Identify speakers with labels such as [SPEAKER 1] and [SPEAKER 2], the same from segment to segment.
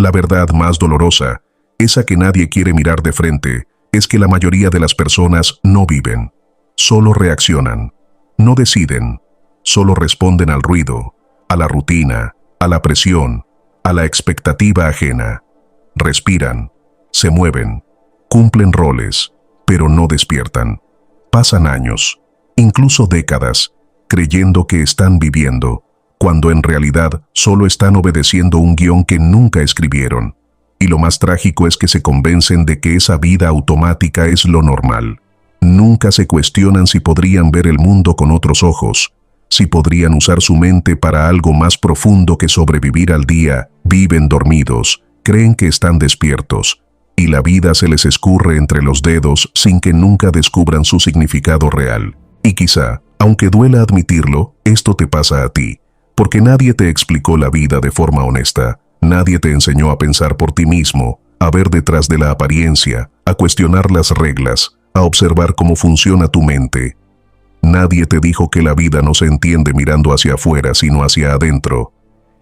[SPEAKER 1] La verdad más dolorosa, esa que nadie quiere mirar de frente, es que la mayoría de las personas no viven, solo reaccionan, no deciden, solo responden al ruido, a la rutina, a la presión, a la expectativa ajena. Respiran, se mueven, cumplen roles, pero no despiertan. Pasan años, incluso décadas, creyendo que están viviendo, cuando en realidad solo están obedeciendo un guión que nunca escribieron. Y lo más trágico es que se convencen de que esa vida automática es lo normal. Nunca se cuestionan si podrían ver el mundo con otros ojos, si podrían usar su mente para algo más profundo que sobrevivir al día. Viven dormidos, creen que están despiertos, y la vida se les escurre entre los dedos sin que nunca descubran su significado real. Y quizá, aunque duela admitirlo, esto te pasa a ti, porque nadie te explicó la vida de forma honesta, nadie te enseñó a pensar por ti mismo, a ver detrás de la apariencia, a cuestionar las reglas, a observar cómo funciona tu mente. Nadie te dijo que la vida no se entiende mirando hacia afuera, sino hacia adentro,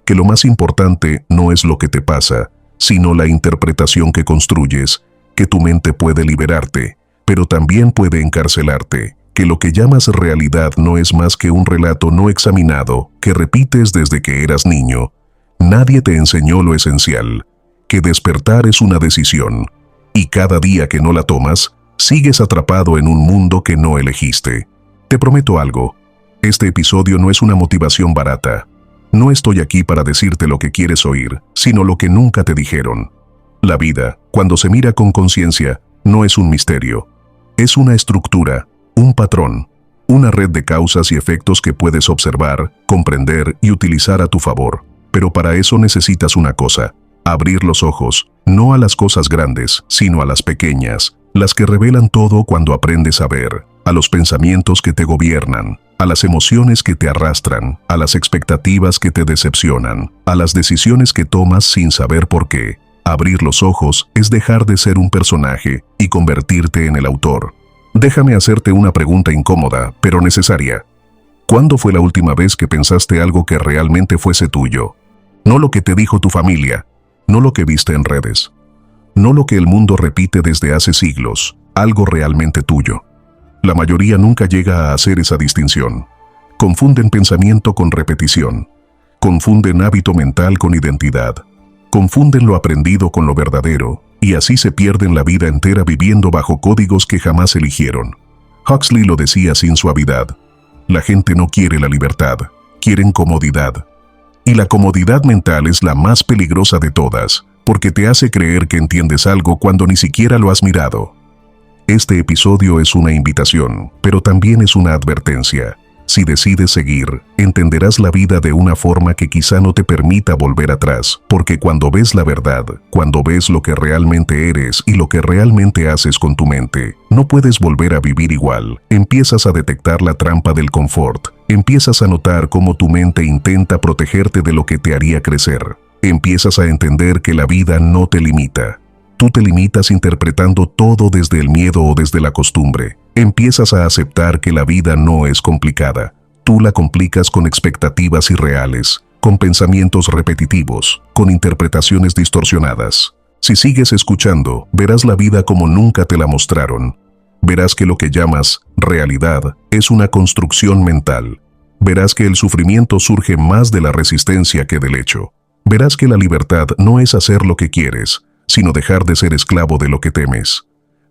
[SPEAKER 1] que lo más importante no es lo que te pasa, sino la interpretación que construyes, que tu mente puede liberarte, pero también puede encarcelarte, que lo que llamas realidad no es más que un relato no examinado que repites desde que eras niño. Nadie te enseñó lo esencial, que despertar es una decisión, y cada día que no la tomas, sigues atrapado en un mundo que no elegiste. Te prometo algo, este episodio no es una motivación barata. No estoy aquí para decirte lo que quieres oír, sino lo que nunca te dijeron. La vida, cuando se mira con conciencia, no es un misterio. Es una estructura, un patrón, una red de causas y efectos que puedes observar, comprender y utilizar a tu favor. Pero para eso necesitas una cosa: abrir los ojos, no a las cosas grandes, sino a las pequeñas, las que revelan todo cuando aprendes a ver, a los pensamientos que te gobiernan, a las emociones que te arrastran, a las expectativas que te decepcionan, a las decisiones que tomas sin saber por qué. Abrir los ojos es dejar de ser un personaje y convertirte en el autor. Déjame hacerte una pregunta incómoda, pero necesaria. ¿Cuándo fue la última vez que pensaste algo que realmente fuese tuyo? No lo que te dijo tu familia, no lo que viste en redes, no lo que el mundo repite desde hace siglos, algo realmente tuyo. La mayoría nunca llega a hacer esa distinción. Confunden pensamiento con repetición. Confunden hábito mental con identidad. Confunden lo aprendido con lo verdadero, y así se pierden la vida entera viviendo bajo códigos que jamás eligieron. Huxley lo decía sin suavidad. La gente no quiere la libertad, quieren comodidad. Y la comodidad mental es la más peligrosa de todas, porque te hace creer que entiendes algo cuando ni siquiera lo has mirado. Este episodio es una invitación, pero también es una advertencia. Si decides seguir, entenderás la vida de una forma que quizá no te permita volver atrás, porque cuando ves la verdad, cuando ves lo que realmente eres y lo que realmente haces con tu mente, no puedes volver a vivir igual. Empiezas a detectar la trampa del confort, empiezas a notar cómo tu mente intenta protegerte de lo que te haría crecer. Empiezas a entender que la vida no te limita. Tú te limitas interpretando todo desde el miedo o desde la costumbre. Empiezas a aceptar que la vida no es complicada. Tú la complicas con expectativas irreales, con pensamientos repetitivos, con interpretaciones distorsionadas. Si sigues escuchando, verás la vida como nunca te la mostraron. Verás que lo que llamas realidad es una construcción mental. Verás que el sufrimiento surge más de la resistencia que del hecho. Verás que la libertad no es hacer lo que quieres, sino dejar de ser esclavo de lo que temes.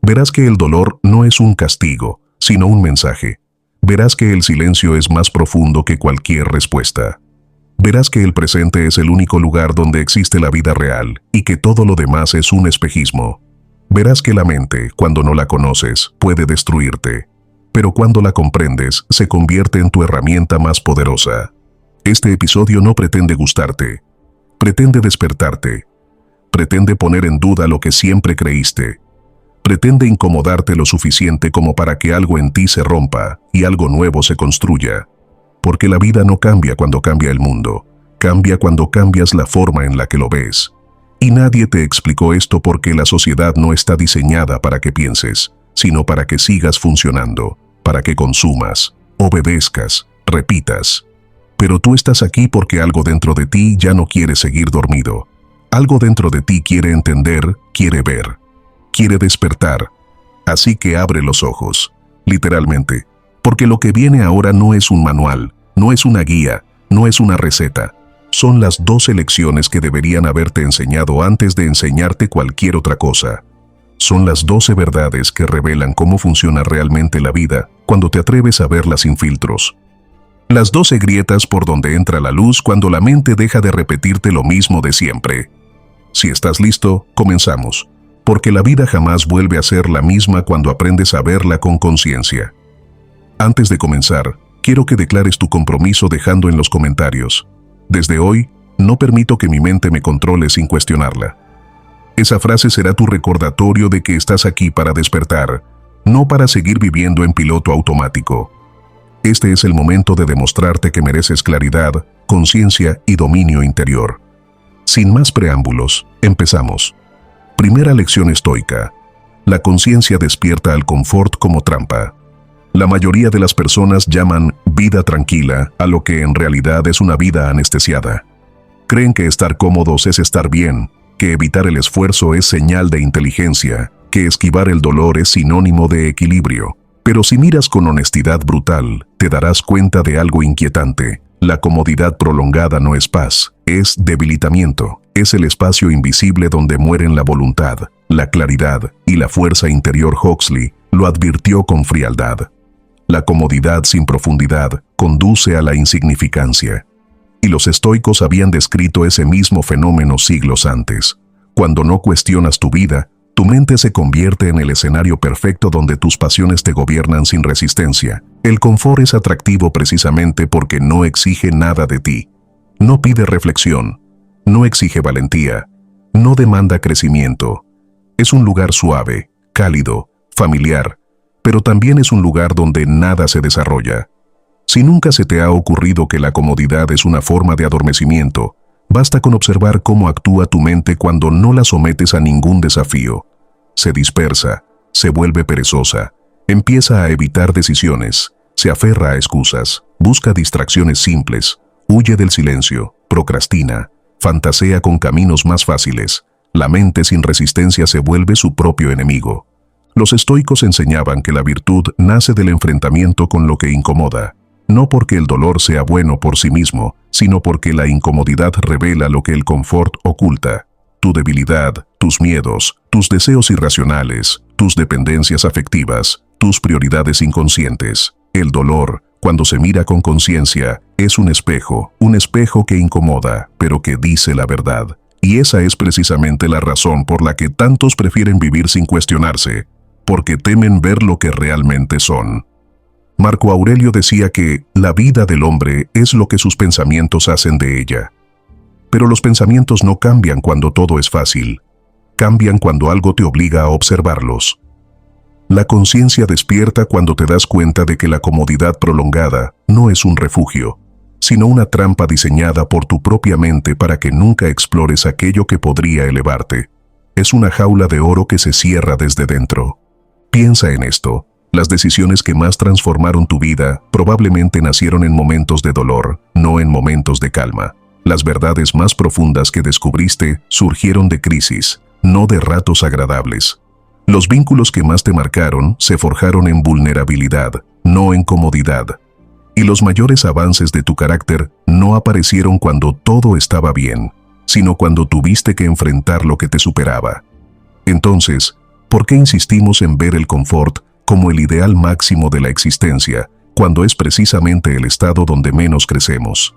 [SPEAKER 1] Verás que el dolor no es un castigo, sino un mensaje. Verás que el silencio es más profundo que cualquier respuesta. Verás que el presente es el único lugar donde existe la vida real y que todo lo demás es un espejismo. Verás que la mente, cuando no la conoces, puede destruirte, pero cuando la comprendes, se convierte en tu herramienta más poderosa. Este episodio no pretende gustarte, pretende despertarte. Pretende poner en duda lo que siempre creíste. Pretende incomodarte lo suficiente como para que algo en ti se rompa y algo nuevo se construya. Porque la vida no cambia cuando cambia el mundo, cambia cuando cambias la forma en la que lo ves. Y nadie te explicó esto porque la sociedad no está diseñada para que pienses, sino para que sigas funcionando, para que consumas, obedezcas, repitas. Pero tú estás aquí porque algo dentro de ti ya no quiere seguir dormido. Algo dentro de ti quiere entender, quiere ver, quiere despertar. Así que abre los ojos, literalmente, porque lo que viene ahora no es un manual, no es una guía, no es una receta. Son las 12 lecciones que deberían haberte enseñado antes de enseñarte cualquier otra cosa. Son las 12 verdades que revelan cómo funciona realmente la vida cuando te atreves a verla sin filtros. Las 12 grietas por donde entra la luz cuando la mente deja de repetirte lo mismo de siempre. Si estás listo, comenzamos. Porque la vida jamás vuelve a ser la misma cuando aprendes a verla con conciencia. Antes de comenzar, quiero que declares tu compromiso dejando en los comentarios: desde hoy, no permito que mi mente me controle sin cuestionarla. Esa frase será tu recordatorio de que estás aquí para despertar, no para seguir viviendo en piloto automático. Este es el momento de demostrarte que mereces claridad, conciencia y dominio interior. Sin más preámbulos, empezamos. Primera lección estoica. La conciencia despierta al confort como trampa. La mayoría de las personas llaman vida tranquila a lo que en realidad es una vida anestesiada. Creen que estar cómodos es estar bien, que evitar el esfuerzo es señal de inteligencia, que esquivar el dolor es sinónimo de equilibrio. Pero si miras con honestidad brutal, te darás cuenta de algo inquietante. La comodidad prolongada no es paz, es debilitamiento. Es el espacio invisible donde mueren la voluntad, la claridad y la fuerza interior. Huxley lo advirtió con frialdad. La comodidad sin profundidad conduce a la insignificancia. Y los estoicos habían descrito ese mismo fenómeno siglos antes. Cuando no cuestionas tu vida, tu mente se convierte en el escenario perfecto donde tus pasiones te gobiernan sin resistencia. El confort es atractivo precisamente porque no exige nada de ti. No pide reflexión, no exige valentía, no demanda crecimiento. Es un lugar suave, cálido, familiar, pero también es un lugar donde nada se desarrolla. Si nunca se te ha ocurrido que la comodidad es una forma de adormecimiento, basta con observar cómo actúa tu mente cuando no la sometes a ningún desafío. Se dispersa, se vuelve perezosa, empieza a evitar decisiones, se aferra a excusas, busca distracciones simples, huye del silencio, procrastina, fantasea con caminos más fáciles. La mente sin resistencia se vuelve su propio enemigo. Los estoicos enseñaban que la virtud nace del enfrentamiento con lo que incomoda, no porque el dolor sea bueno por sí mismo, sino porque la incomodidad revela lo que el confort oculta. Tu debilidad, tus miedos, tus deseos irracionales, tus dependencias afectivas, tus prioridades inconscientes. El dolor, cuando se mira con conciencia, es un espejo que incomoda, pero que dice la verdad. Y esa es precisamente la razón por la que tantos prefieren vivir sin cuestionarse, porque temen ver lo que realmente son. Marco Aurelio decía que la vida del hombre es lo que sus pensamientos hacen de ella. Pero los pensamientos no cambian cuando todo es fácil. Cambian cuando algo te obliga a observarlos. La conciencia despierta cuando te das cuenta de que la comodidad prolongada no es un refugio, sino una trampa diseñada por tu propia mente para que nunca explores aquello que podría elevarte. Es una jaula de oro que se cierra desde dentro. Piensa en esto. Las decisiones que más transformaron tu vida probablemente nacieron en momentos de dolor, no en momentos de calma. Las verdades más profundas que descubriste surgieron de crisis, no de ratos agradables. Los vínculos que más te marcaron se forjaron en vulnerabilidad, no en comodidad. Y los mayores avances de tu carácter no aparecieron cuando todo estaba bien, sino cuando tuviste que enfrentar lo que te superaba. Entonces, ¿por qué insistimos en ver el confort como el ideal máximo de la existencia, cuando es precisamente el estado donde menos crecemos?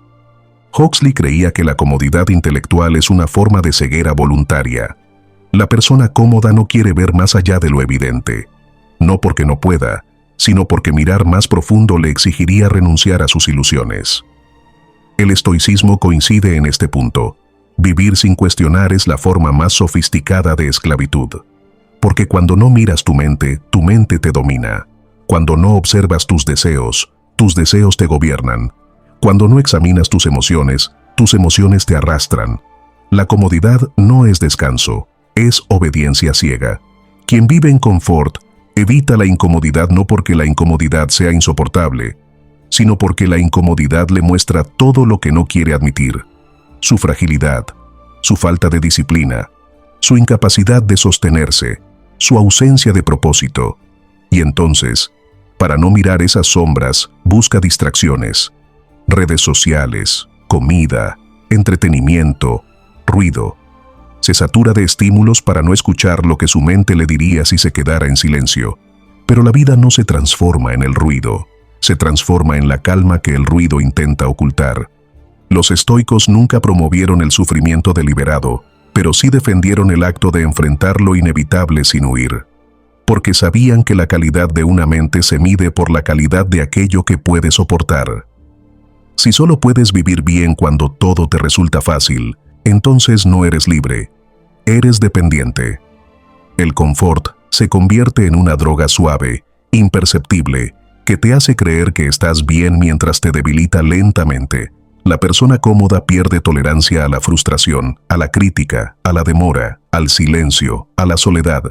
[SPEAKER 1] Huxley creía que la comodidad intelectual es una forma de ceguera voluntaria. La persona cómoda no quiere ver más allá de lo evidente, no porque no pueda, sino porque mirar más profundo le exigiría renunciar a sus ilusiones. El estoicismo coincide en este punto. Vivir sin cuestionar es la forma más sofisticada de esclavitud. Porque cuando no miras tu mente te domina. Cuando no observas tus deseos te gobiernan. Cuando no examinas tus emociones te arrastran. La comodidad no es descanso, es obediencia ciega. Quien vive en confort evita la incomodidad no porque la incomodidad sea insoportable, sino porque la incomodidad le muestra todo lo que no quiere admitir. Su fragilidad, su falta de disciplina, su incapacidad de sostenerse, su ausencia de propósito. Y entonces, para no mirar esas sombras, busca distracciones, redes sociales, comida, entretenimiento, ruido. Se satura de estímulos para no escuchar lo que su mente le diría si se quedara en silencio. Pero la vida no se transforma en el ruido, se transforma en la calma que el ruido intenta ocultar. Los estoicos nunca promovieron el sufrimiento deliberado, pero sí defendieron el acto de enfrentar lo inevitable sin huir. Porque sabían que la calidad de una mente se mide por la calidad de aquello que puede soportar. Si solo puedes vivir bien cuando todo te resulta fácil, entonces no eres libre, eres dependiente. El confort se convierte en una droga suave, imperceptible, que te hace creer que estás bien mientras te debilita lentamente. La persona cómoda pierde tolerancia a la frustración, a la crítica, a la demora, al silencio, a la soledad.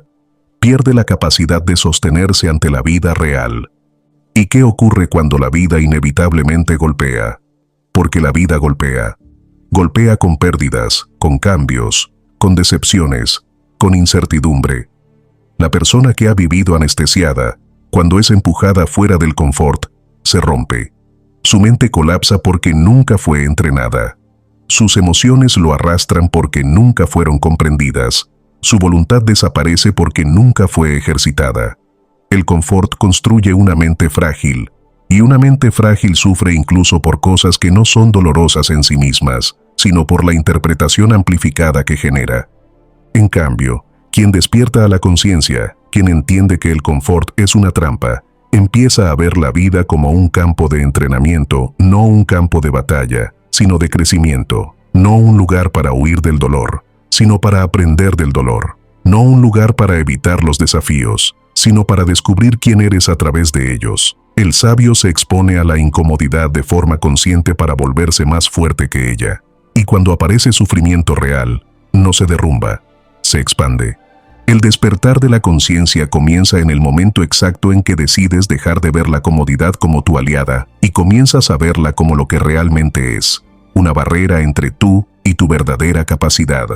[SPEAKER 1] Pierde la capacidad de sostenerse ante la vida real. ¿Y qué ocurre cuando la vida inevitablemente golpea? Porque la vida golpea. Golpea con pérdidas, con cambios, con decepciones, con incertidumbre. La persona que ha vivido anestesiada, cuando es empujada fuera del confort, se rompe. Su mente colapsa porque nunca fue entrenada. Sus emociones lo arrastran porque nunca fueron comprendidas. Su voluntad desaparece porque nunca fue ejercitada. El confort construye una mente frágil, y una mente frágil sufre incluso por cosas que no son dolorosas en sí mismas, sino por la interpretación amplificada que genera. En cambio, quien despierta a la conciencia, quien entiende que el confort es una trampa, empieza a ver la vida como un campo de entrenamiento, no un campo de batalla, sino de crecimiento, no un lugar para huir del dolor, sino para aprender del dolor, no un lugar para evitar los desafíos, sino para descubrir quién eres a través de ellos. El sabio se expone a la incomodidad de forma consciente para volverse más fuerte que ella. Y cuando aparece sufrimiento real, no se derrumba, se expande. El despertar de la conciencia comienza en el momento exacto en que decides dejar de ver la comodidad como tu aliada y comienzas a verla como lo que realmente es, una barrera entre tú y tu verdadera capacidad.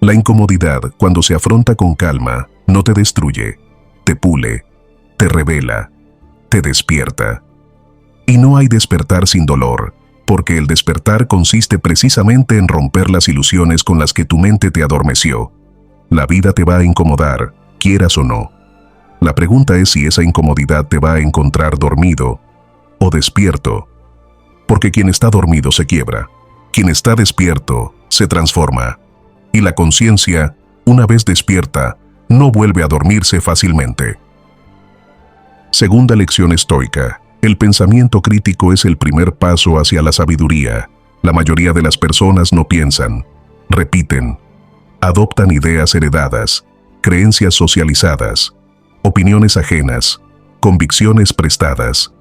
[SPEAKER 1] La incomodidad, cuando se afronta con calma, no te destruye, te pule, te revela, te despierta. Y no hay despertar sin dolor, porque el despertar consiste precisamente en romper las ilusiones con las que tu mente te adormeció. La vida te va a incomodar, quieras o no. La pregunta es si esa incomodidad te va a encontrar dormido o despierto. Porque quien está dormido se quiebra, quien está despierto se transforma. Y la conciencia, una vez despierta, no vuelve a dormirse fácilmente. Segunda lección estoica. El pensamiento crítico es el primer paso hacia la sabiduría. La mayoría de las personas no piensan, repiten, adoptan ideas heredadas, creencias socializadas, opiniones ajenas, convicciones prestadas.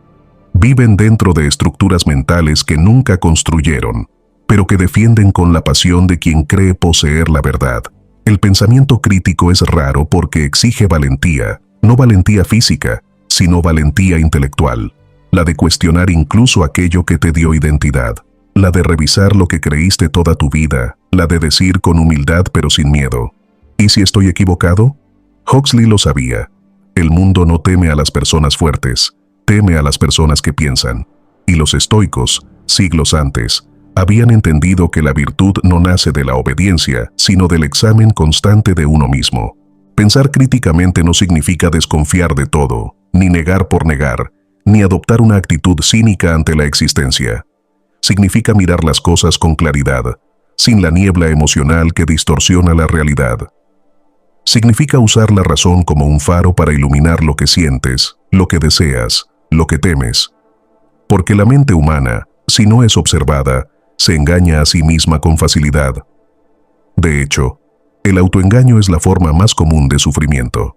[SPEAKER 1] Viven dentro de estructuras mentales que nunca construyeron, pero que defienden con la pasión de quien cree poseer la verdad. El pensamiento crítico es raro porque exige valentía, no valentía física, sino valentía intelectual. La de cuestionar incluso aquello que te dio identidad. La de revisar lo que creíste toda tu vida, la de decir con humildad pero sin miedo. ¿Y si estoy equivocado? Huxley lo sabía. El mundo no teme a las personas fuertes, teme a las personas que piensan. Y los estoicos, siglos antes, habían entendido que la virtud no nace de la obediencia, sino del examen constante de uno mismo. Pensar críticamente no significa desconfiar de todo, ni negar por negar, ni adoptar una actitud cínica ante la existencia. Significa mirar las cosas con claridad, sin la niebla emocional que distorsiona la realidad. Significa usar la razón como un faro para iluminar lo que sientes, lo que deseas, lo que temes. Porque la mente humana, si no es observada, se engaña a sí misma con facilidad. De hecho, el autoengaño es la forma más común de sufrimiento.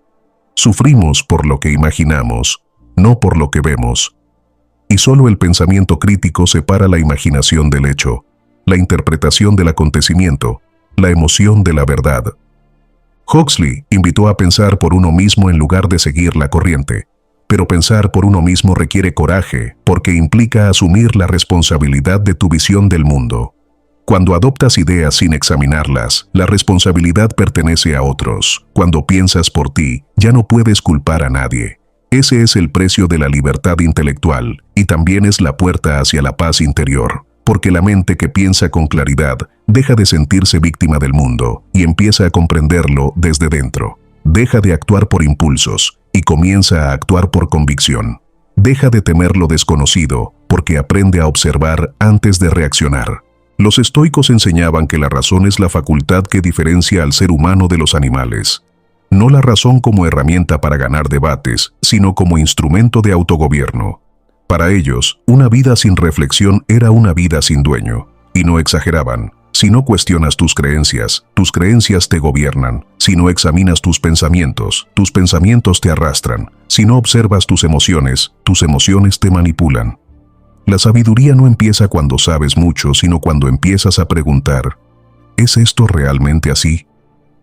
[SPEAKER 1] Sufrimos por lo que imaginamos, no por lo que vemos. Y solo el pensamiento crítico separa la imaginación del hecho, la interpretación del acontecimiento, la emoción de la verdad. Huxley invitó a pensar por uno mismo en lugar de seguir la corriente. Pero pensar por uno mismo requiere coraje, porque implica asumir la responsabilidad de tu visión del mundo. Cuando adoptas ideas sin examinarlas, la responsabilidad pertenece a otros. Cuando piensas por ti, ya no puedes culpar a nadie. Ese es el precio de la libertad intelectual, y también es la puerta hacia la paz interior, porque la mente que piensa con claridad deja de sentirse víctima del mundo y empieza a comprenderlo desde dentro. Deja de actuar por impulsos y comienza a actuar por convicción. Deja de temer lo desconocido porque aprende a observar antes de reaccionar. Los estoicos enseñaban que la razón es la facultad que diferencia al ser humano de los animales. No la razón como herramienta para ganar debates, sino como instrumento de autogobierno. Para ellos, una vida sin reflexión era una vida sin dueño. Y no exageraban. Si no cuestionas tus creencias te gobiernan. Si no examinas tus pensamientos te arrastran. Si no observas tus emociones te manipulan. La sabiduría no empieza cuando sabes mucho, sino cuando empiezas a preguntar, ¿es esto realmente así?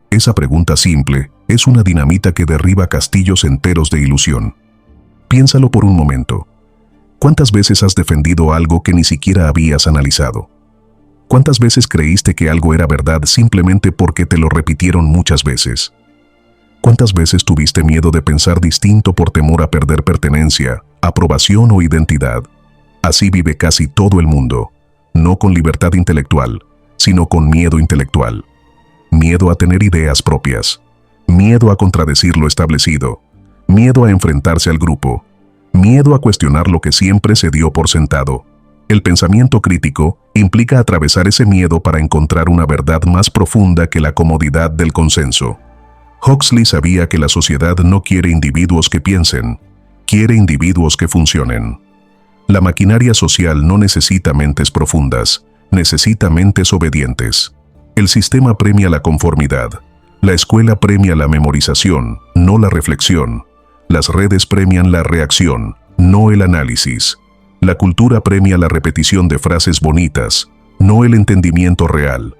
[SPEAKER 1] Esa pregunta simple es una dinamita que derriba castillos enteros de ilusión. Piénsalo por un momento. ¿Cuántas veces has defendido algo que ni siquiera habías analizado? ¿Cuántas veces creíste que algo era verdad simplemente porque te lo repitieron muchas veces? ¿Cuántas veces tuviste miedo de pensar distinto por temor a perder pertenencia, aprobación o identidad? Así vive casi todo el mundo, no con libertad intelectual, sino con miedo intelectual. Miedo a tener ideas propias, miedo a contradecir lo establecido, miedo a enfrentarse al grupo, miedo a cuestionar lo que siempre se dio por sentado. El pensamiento crítico implica atravesar ese miedo para encontrar una verdad más profunda que la comodidad del consenso. Huxley sabía que la sociedad no quiere individuos que piensen, quiere individuos que funcionen. La maquinaria social no necesita mentes profundas, necesita mentes obedientes. El sistema premia la conformidad. La escuela premia la memorización, no la reflexión. Las redes premian la reacción, no el análisis. La cultura premia la repetición de frases bonitas, no el entendimiento real.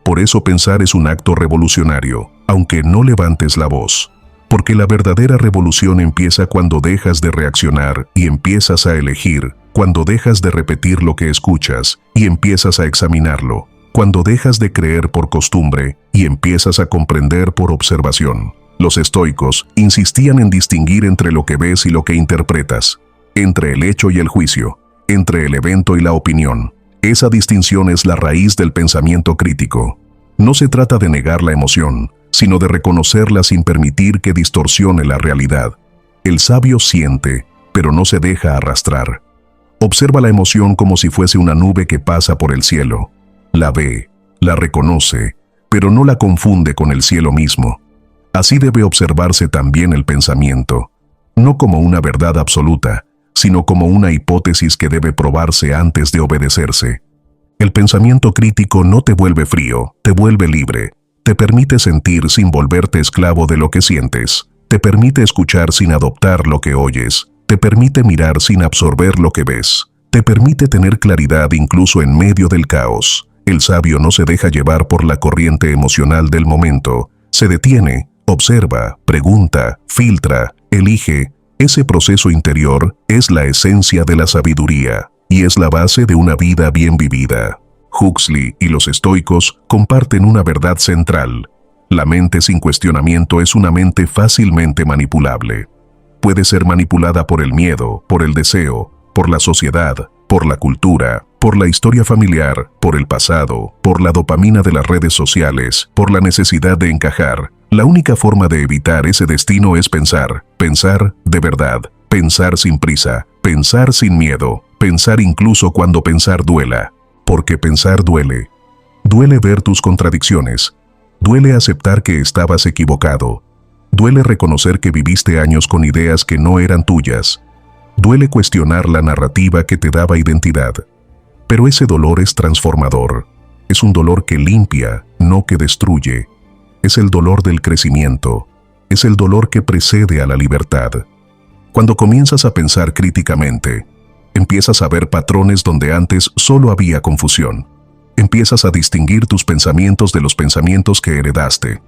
[SPEAKER 1] Por eso pensar es un acto revolucionario, aunque no levantes la voz. Porque la verdadera revolución empieza cuando dejas de reaccionar y empiezas a elegir, cuando dejas de repetir lo que escuchas y empiezas a examinarlo, cuando dejas de creer por costumbre y empiezas a comprender por observación. Los estoicos insistían en distinguir entre lo que ves y lo que interpretas, entre el hecho y el juicio, entre el evento y la opinión. Esa distinción es la raíz del pensamiento crítico. No se trata de negar la emoción, sino de reconocerla sin permitir que distorsione la realidad. El sabio siente, pero no se deja arrastrar. Observa la emoción como si fuese una nube que pasa por el cielo. La ve, la reconoce, pero no la confunde con el cielo mismo. Así debe observarse también el pensamiento, no como una verdad absoluta, sino como una hipótesis que debe probarse antes de obedecerse. El pensamiento crítico no te vuelve frío, te vuelve libre. Te permite sentir sin volverte esclavo de lo que sientes. Te permite escuchar sin adoptar lo que oyes. Te permite mirar sin absorber lo que ves. Te permite tener claridad incluso en medio del caos. El sabio no se deja llevar por la corriente emocional del momento. Se detiene, observa, pregunta, filtra, elige. Ese proceso interior es la esencia de la sabiduría y es la base de una vida bien vivida. Huxley y los estoicos comparten una verdad central. La mente sin cuestionamiento es una mente fácilmente manipulable. Puede ser manipulada por el miedo, por el deseo, por la sociedad, por la cultura, por la historia familiar, por el pasado, por la dopamina de las redes sociales, por la necesidad de encajar. La única forma de evitar ese destino es pensar de verdad, pensar sin prisa, pensar sin miedo, pensar incluso cuando pensar duela. Porque pensar duele. Duele ver tus contradicciones. Duele aceptar que estabas equivocado. Duele reconocer que viviste años con ideas que no eran tuyas. Duele cuestionar la narrativa que te daba identidad. Pero ese dolor es transformador. Es un dolor que limpia, no que destruye. Es el dolor del crecimiento. Es el dolor que precede a la libertad. Cuando comienzas a pensar críticamente, empiezas a ver patrones donde antes solo había confusión. Empiezas a distinguir tus pensamientos de los pensamientos que heredaste.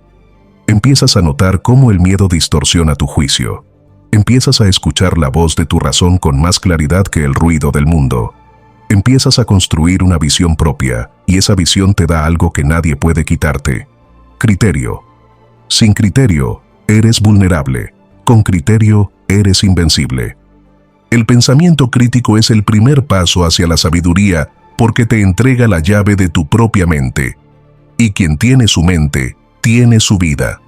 [SPEAKER 1] Empiezas a notar cómo el miedo distorsiona tu juicio. Empiezas a escuchar la voz de tu razón con más claridad que el ruido del mundo. Empiezas a construir una visión propia y esa visión te da algo que nadie puede quitarte. Criterio. Sin criterio, eres vulnerable. Con criterio, eres invencible. El pensamiento crítico es el primer paso hacia la sabiduría porque te entrega la llave de tu propia mente. Y quien tiene su mente, tiene su vida.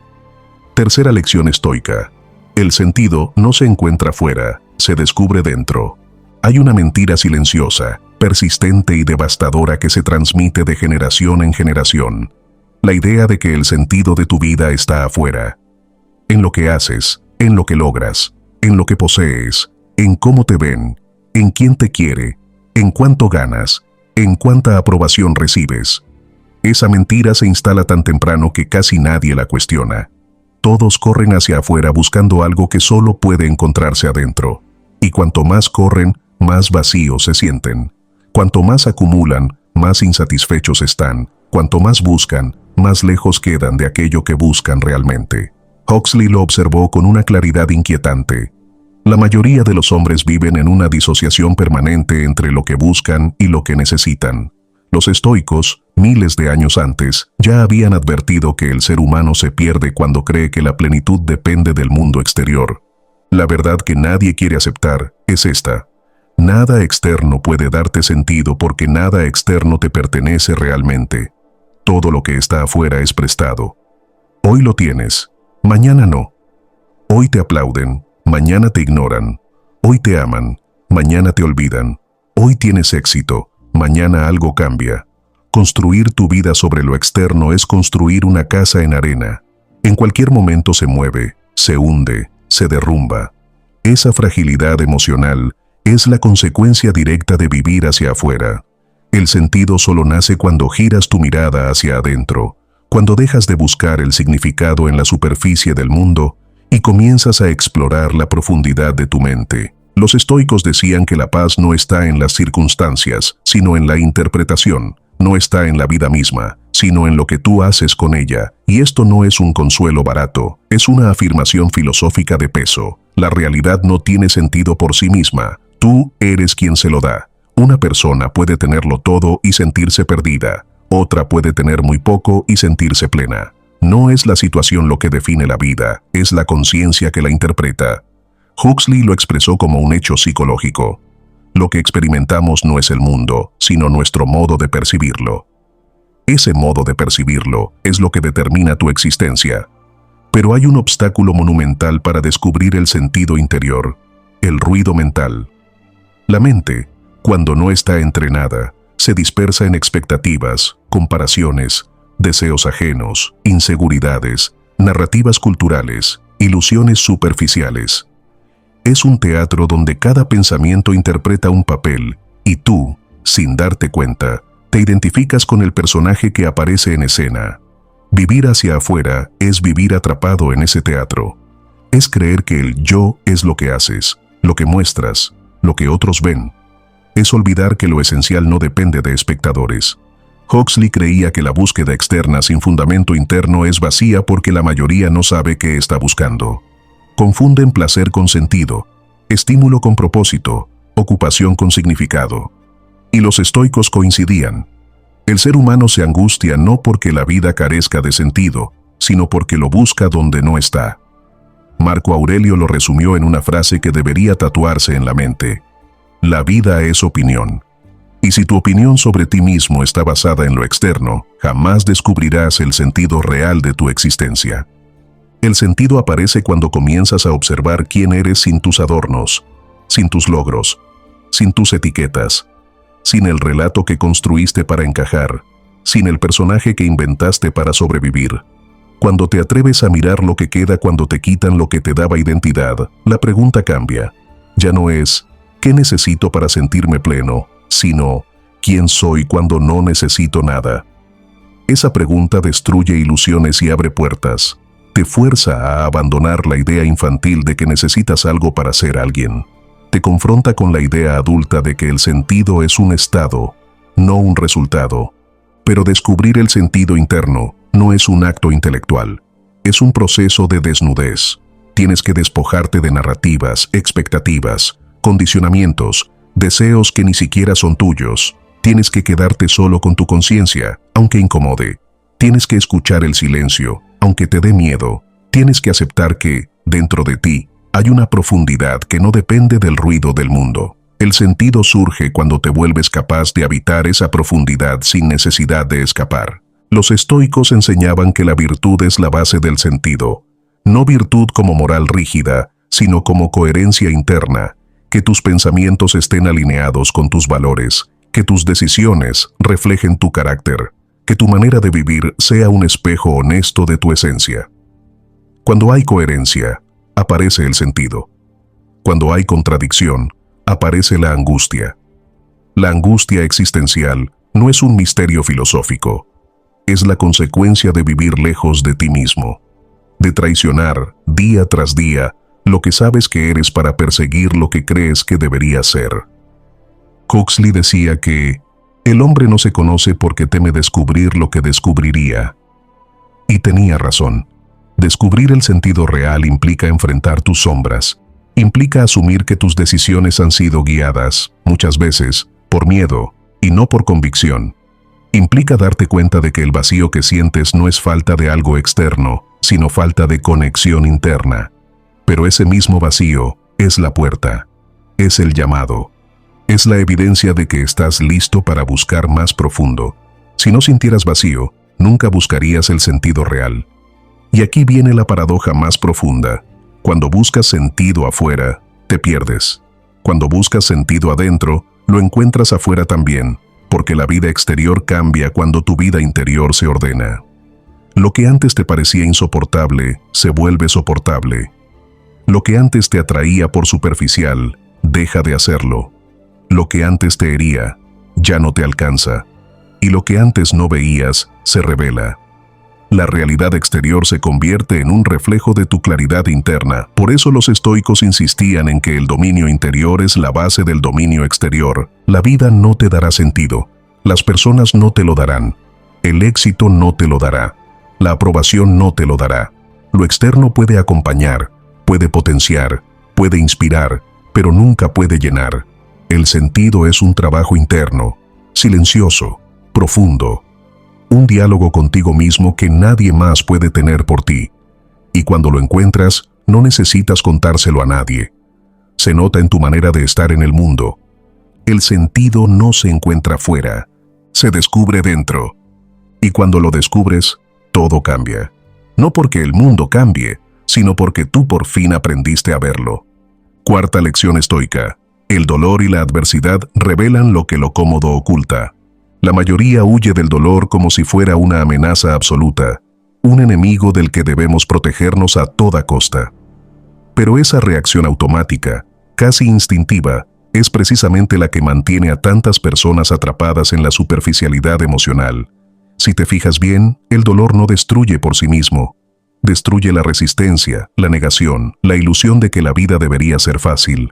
[SPEAKER 1] Tercera lección estoica. El sentido no se encuentra fuera, se descubre dentro. Hay una mentira silenciosa, persistente y devastadora que se transmite de generación en generación. La idea de que el sentido de tu vida está afuera. En lo que haces, en lo que logras, en lo que posees, en cómo te ven, en quién te quiere, en cuánto ganas, en cuánta aprobación recibes. Esa mentira se instala tan temprano que casi nadie la cuestiona. Todos corren hacia afuera buscando algo que solo puede encontrarse adentro. Y cuanto más corren, más vacíos se sienten. Cuanto más acumulan, más insatisfechos están. Cuanto más buscan, más lejos quedan de aquello que buscan realmente. Huxley lo observó con una claridad inquietante. La mayoría de los hombres viven en una disociación permanente entre lo que buscan y lo que necesitan. Los estoicos, miles de años antes, ya habían advertido que el ser humano se pierde cuando cree que la plenitud depende del mundo exterior. La verdad que nadie quiere aceptar es esta. Nada externo puede darte sentido porque nada externo te pertenece realmente. Todo lo que está afuera es prestado. Hoy lo tienes, mañana no. Hoy te aplauden, mañana te ignoran. Hoy te aman, mañana te olvidan. Hoy tienes éxito, mañana algo cambia. Construir tu vida sobre lo externo es construir una casa en arena. En cualquier momento se mueve, se hunde, se derrumba. Esa fragilidad emocional es la consecuencia directa de vivir hacia afuera. El sentido solo nace cuando giras tu mirada hacia adentro, cuando dejas de buscar el significado en la superficie del mundo y comienzas a explorar la profundidad de tu mente. Los estoicos decían que la paz no está en las circunstancias, sino en la interpretación. No está en la vida misma, sino en lo que tú haces con ella. Y esto no es un consuelo barato, es una afirmación filosófica de peso. La realidad no tiene sentido por sí misma. Tú eres quien se lo da. Una persona puede tenerlo todo y sentirse perdida. Otra puede tener muy poco y sentirse plena. No es la situación lo que define la vida, es la conciencia que la interpreta. Huxley lo expresó como un hecho psicológico. Lo que experimentamos no es el mundo, sino nuestro modo de percibirlo. Ese modo de percibirlo es lo que determina tu existencia. Pero hay un obstáculo monumental para descubrir el sentido interior: el ruido mental. La mente, cuando no está entrenada, se dispersa en expectativas, comparaciones, deseos ajenos, inseguridades, narrativas culturales, ilusiones superficiales. Es un teatro donde cada pensamiento interpreta un papel y tú, sin darte cuenta, te identificas con el personaje que aparece en escena. Vivir hacia afuera es vivir atrapado en ese teatro. Es creer que el yo es lo que haces, lo que muestras, lo que otros ven. Es olvidar que lo esencial no depende de espectadores. Huxley creía que la búsqueda externa sin fundamento interno es vacía porque la mayoría no sabe qué está buscando. Confunden placer con sentido, estímulo con propósito, ocupación con significado. Y los estoicos coincidían. El ser humano se angustia no porque la vida carezca de sentido, sino porque lo busca donde no está. Marco Aurelio lo resumió en una frase que debería tatuarse en la mente. La vida es opinión. Y si tu opinión sobre ti mismo está basada en lo externo, jamás descubrirás el sentido real de tu existencia. El sentido aparece cuando comienzas a observar quién eres sin tus adornos, sin tus logros, sin tus etiquetas, sin el relato que construiste para encajar, sin el personaje que inventaste para sobrevivir. Cuando te atreves a mirar lo que queda cuando te quitan lo que te daba identidad, la pregunta cambia. Ya no es ¿qué necesito para sentirme pleno?, sino ¿quién soy cuando no necesito nada? Esa pregunta destruye ilusiones y abre puertas. Te fuerza a abandonar la idea infantil de que necesitas algo para ser alguien. Te confronta con la idea adulta de que el sentido es un estado, no un resultado. Pero descubrir el sentido interno no es un acto intelectual. Es un proceso de desnudez. Tienes que despojarte de narrativas, expectativas, condicionamientos, deseos que ni siquiera son tuyos. Tienes que quedarte solo con tu conciencia, aunque incomode. Tienes que escuchar el silencio, aunque te dé miedo. Tienes que aceptar que, dentro de ti, hay una profundidad que no depende del ruido del mundo. El sentido surge cuando te vuelves capaz de habitar esa profundidad sin necesidad de escapar. Los estoicos enseñaban que la virtud es la base del sentido. No virtud como moral rígida, sino como coherencia interna, que tus pensamientos estén alineados con tus valores, que tus decisiones reflejen tu carácter, que tu manera de vivir sea un espejo honesto de tu esencia. Cuando hay coherencia, aparece el sentido. Cuando hay contradicción, aparece la angustia. La angustia existencial no es un misterio filosófico, es la consecuencia de vivir lejos de ti mismo, de traicionar día tras día lo que sabes que eres para perseguir lo que crees que debería ser. Huxley decía que el hombre no se conoce porque teme descubrir lo que descubriría. Y tenía razón. Descubrir el sentido real implica enfrentar tus sombras. Implica asumir que tus decisiones han sido guiadas, muchas veces, por miedo y no por convicción. Implica darte cuenta de que el vacío que sientes no es falta de algo externo, sino falta de conexión interna. Pero ese mismo vacío es la puerta, es el llamado. Es la evidencia de que estás listo para buscar más profundo. Si no sintieras vacío, nunca buscarías el sentido real. Y aquí viene la paradoja más profunda. Cuando buscas sentido afuera, te pierdes. Cuando buscas sentido adentro, lo encuentras afuera también, porque la vida exterior cambia cuando tu vida interior se ordena. Lo que antes te parecía insoportable, se vuelve soportable. Lo que antes te atraía por superficial, deja de hacerlo. Lo que antes te hería, ya no te alcanza. Y lo que antes no veías, se revela. La realidad exterior se convierte en un reflejo de tu claridad interna. Por eso los estoicos insistían en que el dominio interior es la base del dominio exterior. La vida no te dará sentido. Las personas no te lo darán. El éxito no te lo dará. La aprobación no te lo dará. Lo externo puede acompañar, puede potenciar, puede inspirar, pero nunca puede llenar. El sentido es un trabajo interno, silencioso, profundo. Un diálogo contigo mismo que nadie más puede tener por ti. Y cuando lo encuentras, no necesitas contárselo a nadie. Se nota en tu manera de estar en el mundo. El sentido no se encuentra fuera, se descubre dentro. Y cuando lo descubres, todo cambia. No porque el mundo cambie, sino porque tú por fin aprendiste a verlo. Cuarta lección estoica. El dolor y la adversidad revelan lo que lo cómodo oculta. La mayoría huye del dolor como si fuera una amenaza absoluta, un enemigo del que debemos protegernos a toda costa. Pero esa reacción automática, casi instintiva, es precisamente la que mantiene a tantas personas atrapadas en la superficialidad emocional. Si te fijas bien, el dolor no destruye por sí mismo. Destruye la resistencia, la negación, la ilusión de que la vida debería ser fácil.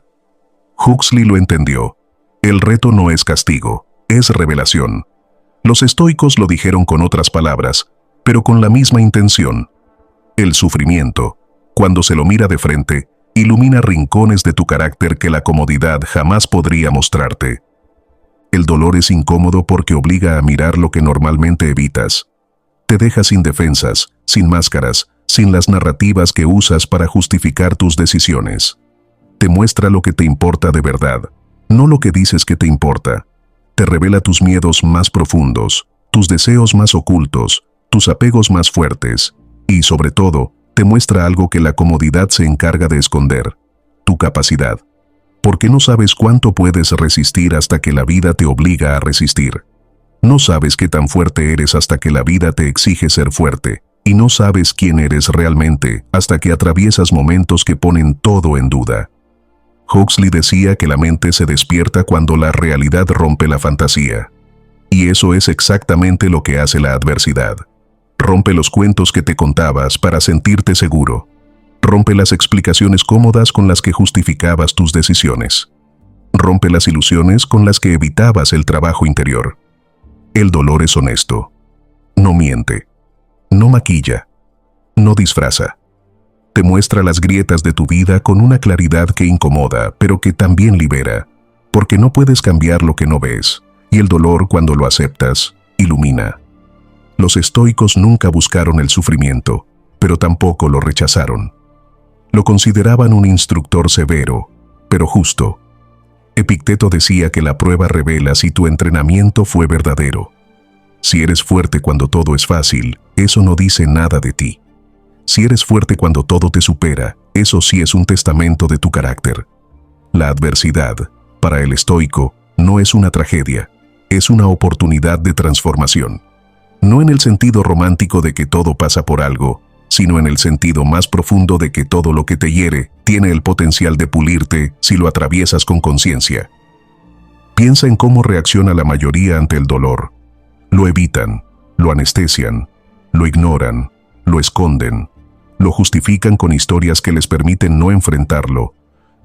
[SPEAKER 1] Huxley lo entendió. El reto no es castigo, es revelación. Los estoicos lo dijeron con otras palabras, pero con la misma intención. El sufrimiento, cuando se lo mira de frente, ilumina rincones de tu carácter que la comodidad jamás podría mostrarte. El dolor es incómodo porque obliga a mirar lo que normalmente evitas. Te deja sin defensas, sin máscaras, sin las narrativas que usas para justificar tus decisiones. Te muestra lo que te importa de verdad, no lo que dices que te importa. Te revela tus miedos más profundos, tus deseos más ocultos, tus apegos más fuertes, y sobre todo, te muestra algo que la comodidad se encarga de esconder: tu capacidad. Porque no sabes cuánto puedes resistir hasta que la vida te obliga a resistir. No sabes qué tan fuerte eres hasta que la vida te exige ser fuerte, y no sabes quién eres realmente hasta que atraviesas momentos que ponen todo en duda. Huxley decía que la mente se despierta cuando la realidad rompe la fantasía. Y eso es exactamente lo que hace la adversidad. Rompe los cuentos que te contabas para sentirte seguro. Rompe las explicaciones cómodas con las que justificabas tus decisiones. Rompe las ilusiones con las que evitabas el trabajo interior. El dolor es honesto. No miente. No maquilla. No disfraza. Te muestra las grietas de tu vida con una claridad que incomoda, pero que también libera. porque no puedes cambiar lo que no ves, y el dolor, cuando lo aceptas, ilumina. Los estoicos nunca buscaron el sufrimiento, pero tampoco lo rechazaron. Lo consideraban un instructor severo, pero justo. Epicteto decía que la prueba revela si tu entrenamiento fue verdadero. Si eres fuerte cuando todo es fácil, eso no dice nada de ti. Si eres fuerte cuando todo te supera, eso sí es un testamento de tu carácter. La adversidad, para el estoico, no es una tragedia, es una oportunidad de transformación. No en el sentido romántico de que todo pasa por algo, sino en el sentido más profundo de que todo lo que te hiere tiene el potencial de pulirte si lo atraviesas con conciencia. Piensa en cómo reacciona la mayoría ante el dolor. Lo evitan, lo anestesian, lo ignoran, lo esconden, lo justifican con historias que les permiten no enfrentarlo.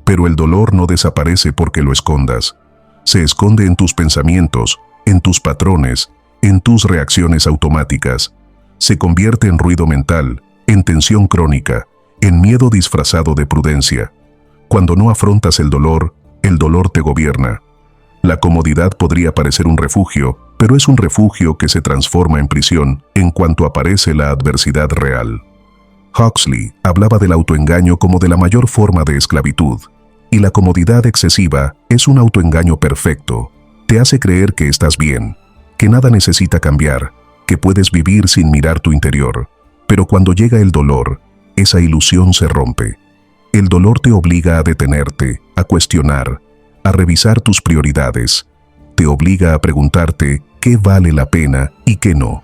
[SPEAKER 1] Pero el dolor no desaparece porque lo escondas. Se esconde en tus pensamientos, en tus patrones, en tus reacciones automáticas. Se convierte en ruido mental, en tensión crónica, en miedo disfrazado de prudencia. Cuando no afrontas el dolor te gobierna. La comodidad podría parecer un refugio, pero es un refugio que se transforma en prisión en cuanto aparece la adversidad real. Huxley hablaba del autoengaño como de la mayor forma de esclavitud, y la comodidad excesiva es un autoengaño perfecto. Te hace creer que estás bien, que nada necesita cambiar, que puedes vivir sin mirar tu interior. Pero cuando llega el dolor, esa ilusión se rompe. El dolor te obliga a detenerte, a cuestionar, a revisar tus prioridades. Te obliga a preguntarte qué vale la pena y qué no.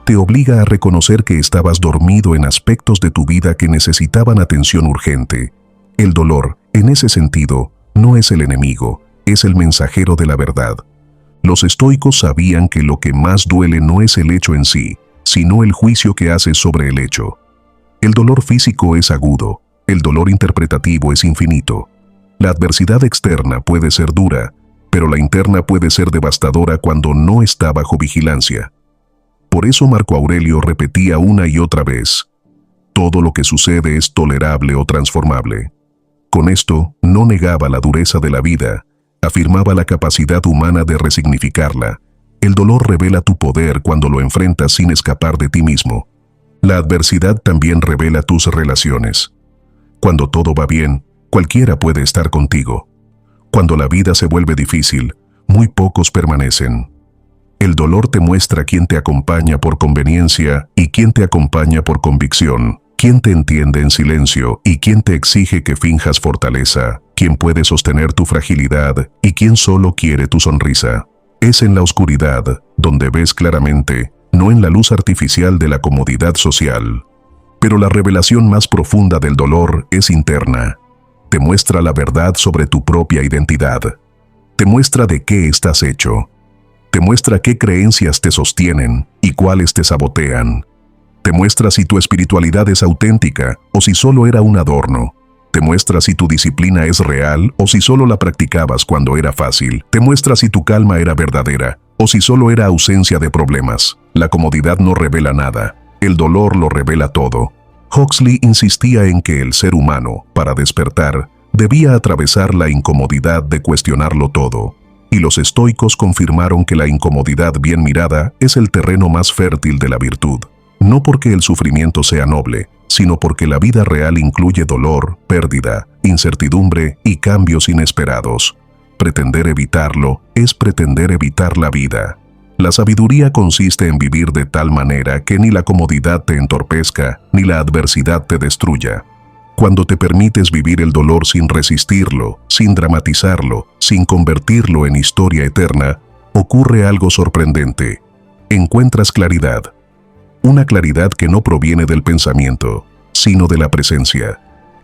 [SPEAKER 1] Te obliga a reconocer que estabas dormido en aspectos de tu vida que necesitaban atención urgente. El dolor, en ese sentido, no es el enemigo, es el mensajero de la verdad. Los estoicos sabían que lo que más duele no es el hecho en sí, sino el juicio que haces sobre el hecho. El dolor físico es agudo, el dolor interpretativo es infinito. La adversidad externa puede ser dura, pero la interna puede ser devastadora cuando no está bajo vigilancia. Por eso Marco Aurelio repetía una y otra vez: todo lo que sucede es tolerable o transformable. Con esto, no negaba la dureza de la vida, afirmaba la capacidad humana de resignificarla. El dolor revela tu poder cuando lo enfrentas sin escapar de ti mismo. La adversidad también revela tus relaciones. Cuando todo va bien, cualquiera puede estar contigo. Cuando la vida se vuelve difícil, muy pocos permanecen. El dolor te muestra quién te acompaña por conveniencia y quién te acompaña por convicción, quién te entiende en silencio y quién te exige que finjas fortaleza, quién puede sostener tu fragilidad y quién solo quiere tu sonrisa. Es en la oscuridad donde ves claramente, no en la luz artificial de la comodidad social. Pero la revelación más profunda del dolor es interna. Te muestra la verdad sobre tu propia identidad. Te muestra de qué estás hecho. Te muestra qué creencias te sostienen y cuáles te sabotean. Te muestra si tu espiritualidad es auténtica o si solo era un adorno. Te muestra si tu disciplina es real o si solo la practicabas cuando era fácil. Te muestra si tu calma era verdadera o si solo era ausencia de problemas. La comodidad no revela nada. El dolor lo revela todo. Huxley insistía en que el ser humano, para despertar, debía atravesar la incomodidad de cuestionarlo todo. Y los estoicos confirmaron que la incomodidad bien mirada es el terreno más fértil de la virtud. No porque el sufrimiento sea noble, sino porque la vida real incluye dolor, pérdida, incertidumbre y cambios inesperados. Pretender evitarlo es pretender evitar la vida. La sabiduría consiste en vivir de tal manera que ni la comodidad te entorpezca, ni la adversidad te destruya. Cuando te permites vivir el dolor sin resistirlo, sin dramatizarlo, sin convertirlo en historia eterna, ocurre algo sorprendente. Encuentras claridad. Una claridad que no proviene del pensamiento, sino de la presencia.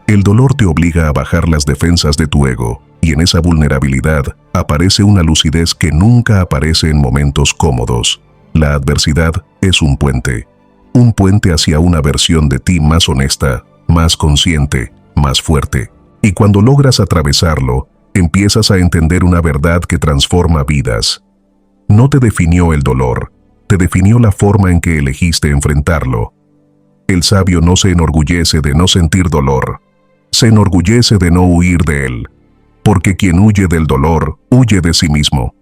[SPEAKER 1] El dolor te obliga a bajar las defensas de tu ego, y en esa vulnerabilidad aparece una lucidez que nunca aparece en momentos cómodos. La adversidad es un puente hacia una versión de ti más honesta, más consciente, más fuerte. Y cuando logras atravesarlo, empiezas a entender una verdad que transforma vidas. No te definió el dolor, te definió la forma en que elegiste enfrentarlo. El sabio no se enorgullece de no sentir dolor, se enorgullece de no huir de él. porque quien huye del dolor, huye de sí mismo.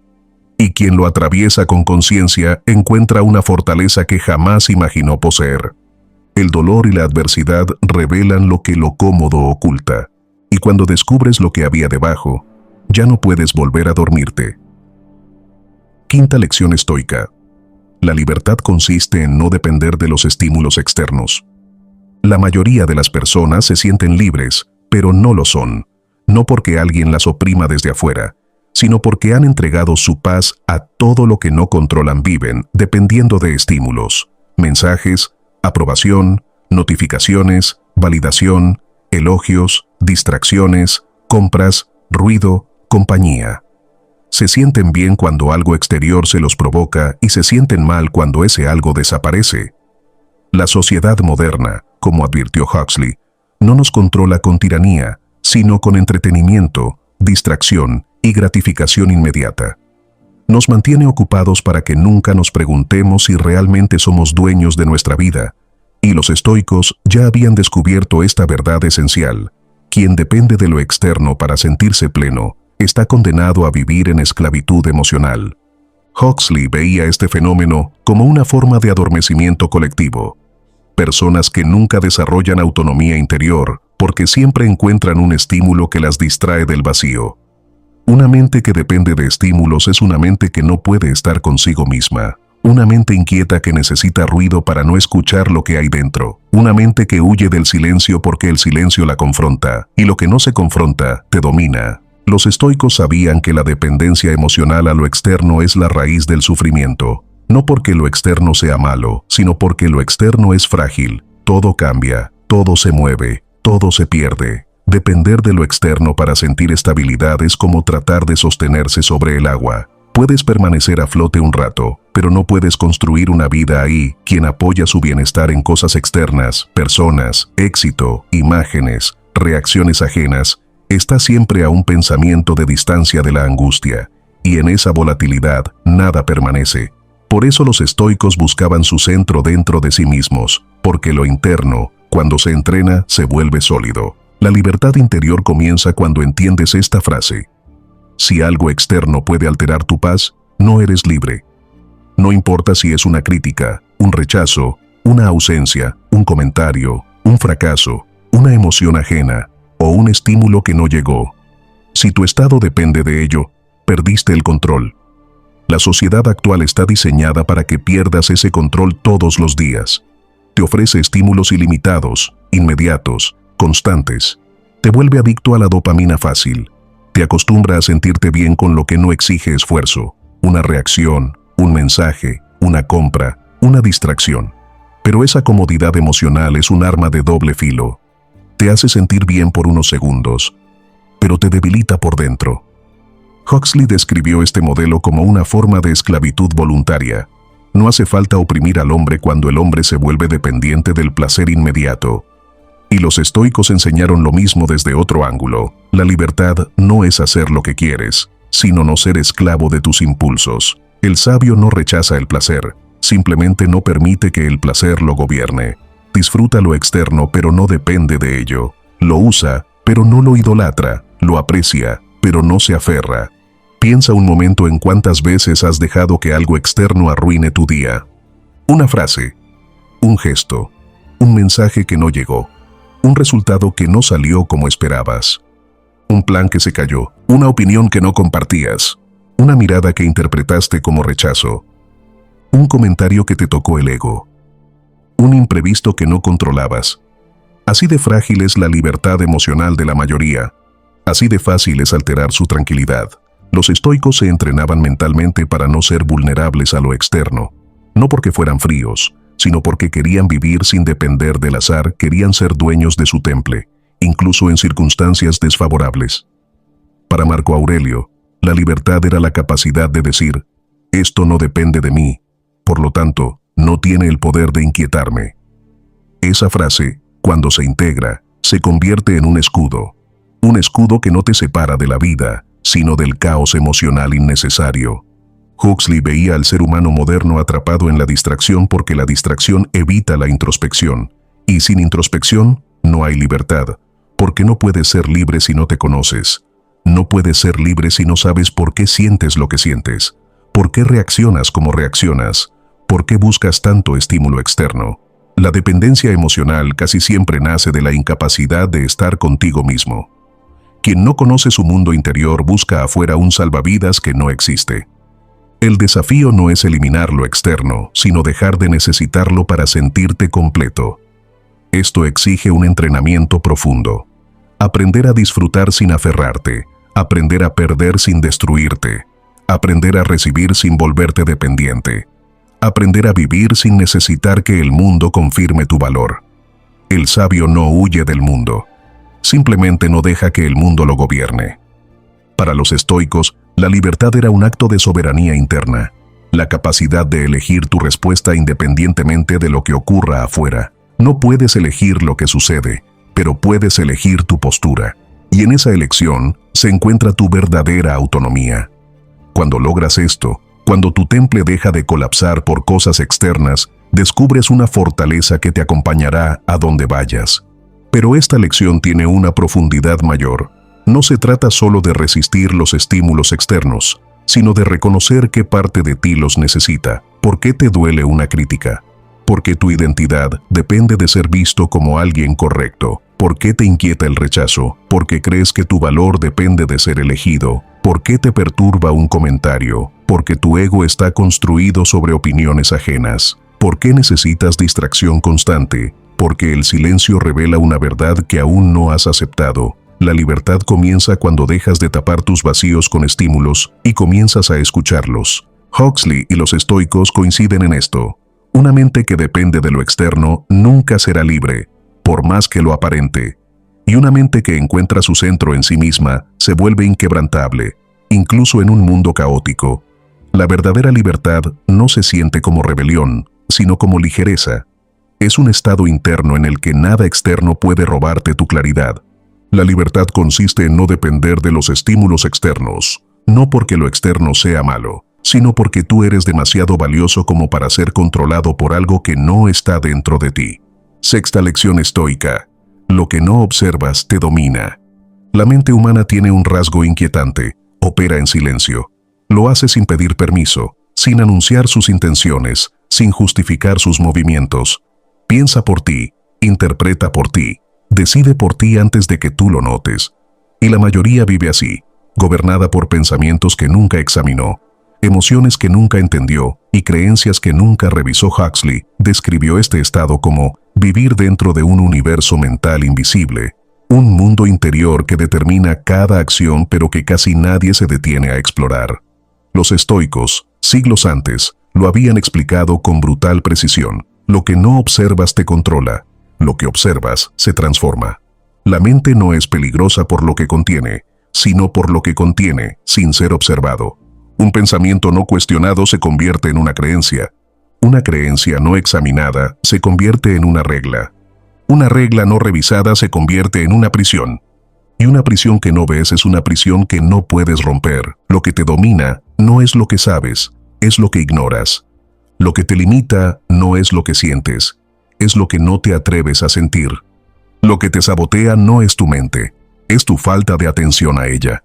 [SPEAKER 1] Y quien lo atraviesa con conciencia encuentra una fortaleza que jamás imaginó poseer. El dolor y la adversidad revelan lo que lo cómodo oculta, y cuando descubres lo que había debajo, ya no puedes volver a dormirte. Quinta lección estoica. La libertad consiste en no depender de los estímulos externos. La mayoría de las personas se sienten libres, pero no lo son, no porque alguien las oprima desde afuera, sino porque han entregado su paz a todo lo que no controlan. Viven dependiendo de estímulos, mensajes, aprobación, notificaciones, validación, elogios, distracciones, compras, ruido, compañía. Se sienten bien cuando algo exterior se los provoca y se sienten mal cuando ese algo desaparece. La sociedad moderna, como advirtió Huxley, no nos controla con tiranía, sino con entretenimiento, distracción y gratificación inmediata. Nos mantiene ocupados para que nunca nos preguntemos si realmente somos dueños de nuestra vida. Y los estoicos ya habían descubierto esta verdad esencial. Quien depende de lo externo para sentirse pleno, está condenado a vivir en esclavitud emocional. Huxley veía este fenómeno como una forma de adormecimiento colectivo. Personas que nunca desarrollan autonomía interior porque siempre encuentran un estímulo que las distrae del vacío. Una mente que depende de estímulos es una mente que no puede estar consigo misma. Una mente inquieta que necesita ruido para no escuchar lo que hay dentro. Una mente que huye del silencio porque el silencio la confronta, y lo que no se confronta, te domina. Los estoicos sabían que la dependencia emocional a lo externo es la raíz del sufrimiento. No porque lo externo sea malo, sino porque lo externo es frágil. Todo cambia, todo se mueve, todo se pierde. Depender de lo externo para sentir estabilidad es como tratar de sostenerse sobre el agua. Puedes permanecer a flote un rato, pero no puedes construir una vida ahí. Quien apoya su bienestar en cosas externas, personas, éxito, imágenes, reacciones ajenas, está siempre a un pensamiento de distancia de la angustia, y en esa volatilidad nada permanece. Por eso los estoicos buscaban su centro dentro de sí mismos, porque lo interno, cuando se entrena, se vuelve sólido. La libertad interior comienza cuando entiendes esta frase. Si algo externo puede alterar tu paz, no eres libre. No importa si es una crítica, un rechazo, una ausencia, un comentario, un fracaso, una emoción ajena o un estímulo que no llegó. Si tu estado depende de ello, perdiste el control. La sociedad actual está diseñada para que pierdas ese control todos los días. Te ofrece estímulos ilimitados, inmediatos, constantes. Te vuelve adicto a la dopamina fácil. Te acostumbra a sentirte bien con lo que no exige esfuerzo. Una reacción, un mensaje, una compra, una distracción. Pero esa comodidad emocional es un arma de doble filo. Te hace sentir bien por unos segundos, pero te debilita por dentro. Huxley describió este modelo como una forma de esclavitud voluntaria. No hace falta oprimir al hombre cuando el hombre se vuelve dependiente del placer inmediato. Y los estoicos enseñaron lo mismo desde otro ángulo. La libertad no es hacer lo que quieres, sino no ser esclavo de tus impulsos. El sabio no rechaza el placer, simplemente no permite que el placer lo gobierne. Disfruta lo externo, pero no depende de ello. Lo usa, pero no lo idolatra. Lo aprecia, pero no se aferra. Piensa un momento en cuántas veces has dejado que algo externo arruine tu día. Una frase, un gesto, un mensaje que no llegó, un resultado que no salió como esperabas, un plan que se cayó, una opinión que no compartías, una mirada que interpretaste como rechazo, un comentario que te tocó el ego, un imprevisto que no controlabas. Así de frágil es la libertad emocional de la mayoría. Así de fácil es alterar su tranquilidad. Los estoicos se entrenaban mentalmente para no ser vulnerables a lo externo. No porque fueran fríos, sino porque querían vivir sin depender del azar, querían ser dueños de su temple, incluso en circunstancias desfavorables. Para Marco Aurelio, la libertad era la capacidad de decir, esto no depende de mí, por lo tanto, no tiene el poder de inquietarme. Esa frase, cuando se integra, se convierte en un escudo que no te separa de la vida, sino del caos emocional innecesario. Huxley veía al ser humano moderno atrapado en la distracción porque la distracción evita la introspección, y sin introspección no hay libertad, porque no puedes ser libre si no te conoces. No puedes ser libre si no sabes por qué sientes lo que sientes, por qué reaccionas como reaccionas, por qué buscas tanto estímulo externo. La dependencia emocional casi siempre nace de la incapacidad de estar contigo mismo. Quien no conoce su mundo interior busca afuera un salvavidas que no existe. El desafío no es eliminar lo externo, sino dejar de necesitarlo para sentirte completo. Esto exige un entrenamiento profundo. Aprender a disfrutar sin aferrarte, aprender a perder sin destruirte, aprender a recibir sin volverte dependiente, aprender a vivir sin necesitar que el mundo confirme tu valor. El sabio no huye del mundo, simplemente no deja que el mundo lo gobierne. Para los estoicos, la libertad era un acto de soberanía interna, la capacidad de elegir tu respuesta independientemente de lo que ocurra afuera. No puedes elegir lo que sucede, pero puedes elegir tu postura. Y en esa elección se encuentra tu verdadera autonomía. Cuando logras esto, cuando tu temple deja de colapsar por cosas externas, descubres una fortaleza que te acompañará a donde vayas. Pero esta lección tiene una profundidad mayor. No se trata solo de resistir los estímulos externos, sino de reconocer qué parte de ti los necesita. ¿Por qué te duele una crítica? Porque tu identidad depende de ser visto como alguien correcto. ¿Por qué te inquieta el rechazo? Porque crees que tu valor depende de ser elegido. ¿Por qué te perturba un comentario? Porque tu ego está construido sobre opiniones ajenas. ¿Por qué necesitas distracción constante? Porque el silencio revela una verdad que aún no has aceptado. La libertad comienza cuando dejas de tapar tus vacíos con estímulos y comienzas a escucharlos. Huxley y los estoicos coinciden en esto. Una mente que depende de lo externo nunca será libre, por más que lo aparente. Y una mente que encuentra su centro en sí misma se vuelve inquebrantable, incluso en un mundo caótico. La verdadera libertad no se siente como rebelión, sino como ligereza. Es un estado interno en el que nada externo puede robarte tu claridad. La libertad consiste en no depender de los estímulos externos, no porque lo externo sea malo, sino porque tú eres demasiado valioso como para ser controlado por algo que no está dentro de ti. Sexta lección estoica. Lo que no observas te domina. La mente humana tiene un rasgo inquietante, opera en silencio. Lo hace sin pedir permiso, sin anunciar sus intenciones, sin justificar sus movimientos. Piensa por ti, interpreta por ti, decide por ti antes de que tú lo notes. Y la mayoría vive así, gobernada por pensamientos que nunca examinó, emociones que nunca entendió y creencias que nunca revisó. Huxley describió este estado como vivir dentro de un universo mental invisible, un mundo interior que determina cada acción pero que casi nadie se detiene a explorar. Los estoicos, siglos antes, lo habían explicado con brutal precisión. Lo que no observas te controla, lo que observas se transforma. La mente no es peligrosa por lo que contiene, sino por lo que contiene sin ser observado. Un pensamiento no cuestionado se convierte en una creencia. Una creencia no examinada se convierte en una regla. Una regla no revisada se convierte en una prisión. Y una prisión que no ves es una prisión que no puedes romper. Lo que te domina no es lo que sabes, es lo que ignoras. Lo que te limita no es lo que sientes, es lo que no te atreves a sentir. Lo que te sabotea no es tu mente, es tu falta de atención a ella.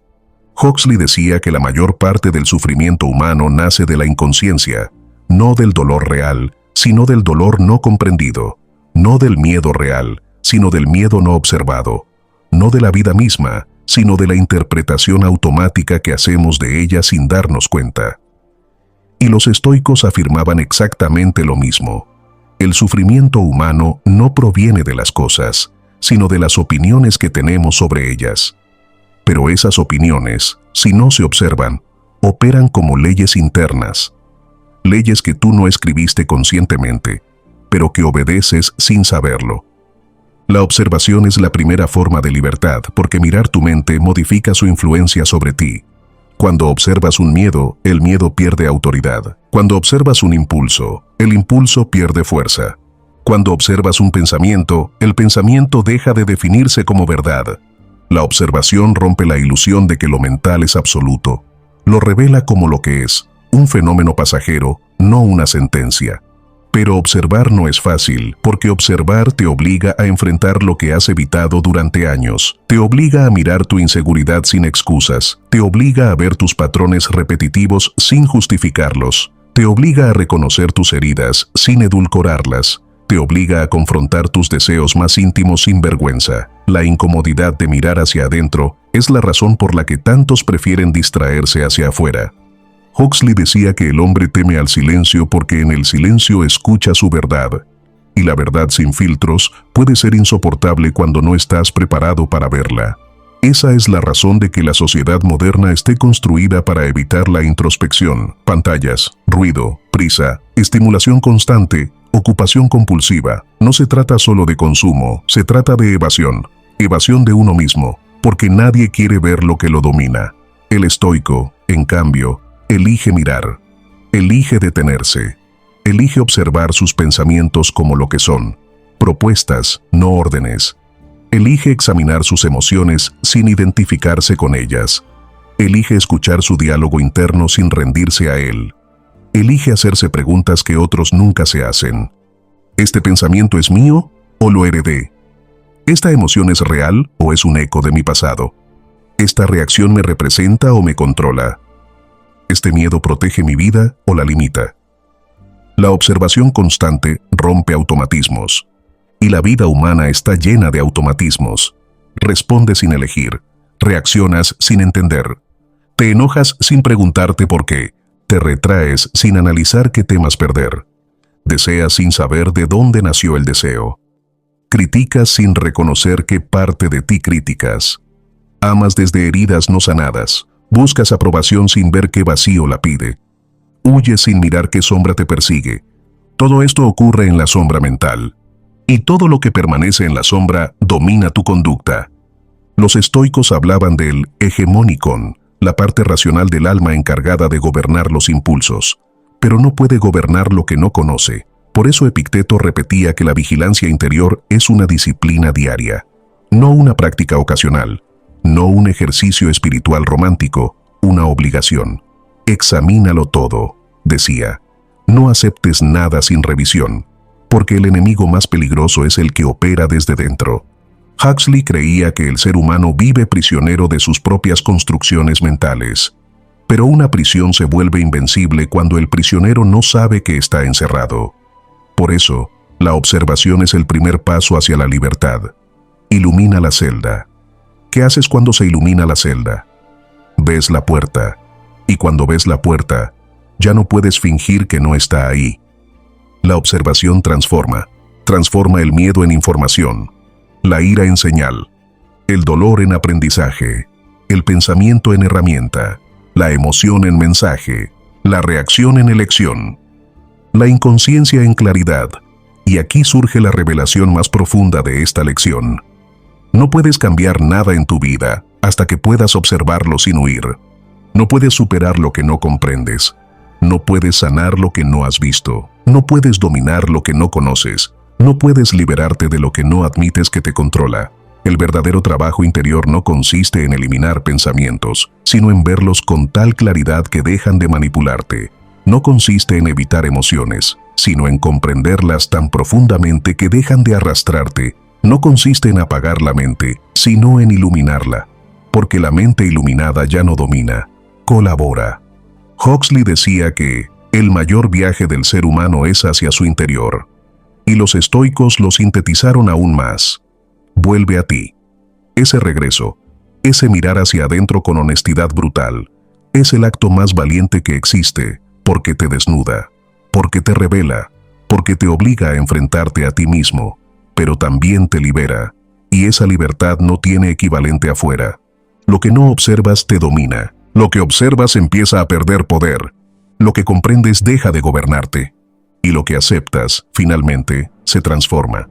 [SPEAKER 1] Huxley decía que la mayor parte del sufrimiento humano nace de la inconsciencia, no del dolor real, sino del dolor no comprendido, no del miedo real, sino del miedo no observado, no de la vida misma, sino de la interpretación automática que hacemos de ella sin darnos cuenta. Y los estoicos afirmaban exactamente lo mismo. El sufrimiento humano no proviene de las cosas, sino de las opiniones que tenemos sobre ellas. Pero esas opiniones, si no se observan, operan como leyes internas. Leyes que tú no escribiste conscientemente, pero que obedeces sin saberlo. La observación es la primera forma de libertad porque mirar tu mente modifica su influencia sobre ti. Cuando observas un miedo, el miedo pierde autoridad. Cuando observas un impulso, el impulso pierde fuerza. Cuando observas un pensamiento, el pensamiento deja de definirse como verdad. La observación rompe la ilusión de que lo mental es absoluto. Lo revela como lo que es, un fenómeno pasajero, no una sentencia. Pero observar no es fácil, porque observar te obliga a enfrentar lo que has evitado durante años. Te obliga a mirar tu inseguridad sin excusas. Te obliga a ver tus patrones repetitivos sin justificarlos. Te obliga a reconocer tus heridas sin edulcorarlas. Te obliga a confrontar tus deseos más íntimos sin vergüenza. La incomodidad de mirar hacia adentro es la razón por la que tantos prefieren distraerse hacia afuera. Huxley decía que el hombre teme al silencio porque en el silencio escucha su verdad. Y la verdad sin filtros puede ser insoportable cuando no estás preparado para verla. Esa es la razón de que la sociedad moderna esté construida para evitar la introspección. Pantallas, ruido, prisa, estimulación constante, ocupación compulsiva. No se trata solo de consumo, se trata de evasión. Evasión de uno mismo, porque nadie quiere ver lo que lo domina. El estoico, en cambio, elige mirar, elige detenerse, elige observar sus pensamientos como lo que son, propuestas, no órdenes. Elige examinar sus emociones sin identificarse con ellas. Elige escuchar su diálogo interno sin rendirse a él. Elige hacerse preguntas que otros nunca se hacen. ¿Este pensamiento es mío o lo heredé? ¿Esta emoción es real o es un eco de mi pasado? ¿Esta reacción me representa o me controla? ¿Este miedo protege mi vida o la limita? La observación constante rompe automatismos. Y la vida humana está llena de automatismos. Respondes sin elegir. Reaccionas sin entender. Te enojas sin preguntarte por qué. Te retraes sin analizar qué temas perder. Deseas sin saber de dónde nació el deseo. Criticas sin reconocer qué parte de ti criticas. Amas desde heridas no sanadas. Buscas aprobación sin ver qué vacío la pide. Huyes sin mirar qué sombra te persigue. Todo esto ocurre en la sombra mental. Y todo lo que permanece en la sombra domina tu conducta. Los estoicos hablaban del hegemonikon, la parte racional del alma encargada de gobernar los impulsos. Pero no puede gobernar lo que no conoce. Por eso Epicteto repetía que la vigilancia interior es una disciplina diaria, no una práctica ocasional. No un ejercicio espiritual romántico, una obligación. Examínalo todo, decía. No aceptes nada sin revisión, porque el enemigo más peligroso es el que opera desde dentro. Huxley creía que el ser humano vive prisionero de sus propias construcciones mentales. Pero una prisión se vuelve invencible cuando el prisionero no sabe que está encerrado. Por eso, la observación es el primer paso hacia la libertad. Ilumina la celda. ¿Qué haces cuando se ilumina la celda? Ves la puerta, y cuando ves la puerta, ya no puedes fingir que no está ahí. La observación transforma el miedo en información, la ira en señal, el dolor en aprendizaje, el pensamiento en herramienta, la emoción en mensaje, la reacción en elección, la inconsciencia en claridad, y aquí surge la revelación más profunda de esta lección. No puedes cambiar nada en tu vida hasta que puedas observarlo sin huir. No puedes superar lo que no comprendes. No puedes sanar lo que no has visto. No puedes dominar lo que no conoces. No puedes liberarte de lo que no admites que te controla. El verdadero trabajo interior no consiste en eliminar pensamientos, sino en verlos con tal claridad que dejan de manipularte. No consiste en evitar emociones, sino en comprenderlas tan profundamente que dejan de arrastrarte. No consiste en apagar la mente, sino en iluminarla, porque la mente iluminada ya no domina, colabora. Huxley decía que el mayor viaje del ser humano es hacia su interior, y los estoicos lo sintetizaron aún más. Vuelve a ti. Ese regreso, ese mirar hacia adentro con honestidad brutal, es el acto más valiente que existe, porque te desnuda, porque te revela, porque te obliga a enfrentarte a ti mismo, pero también te libera, y esa libertad no tiene equivalente afuera. Lo que no observas te domina, lo que observas empieza a perder poder, lo que comprendes deja de gobernarte, y lo que aceptas, finalmente, se transforma.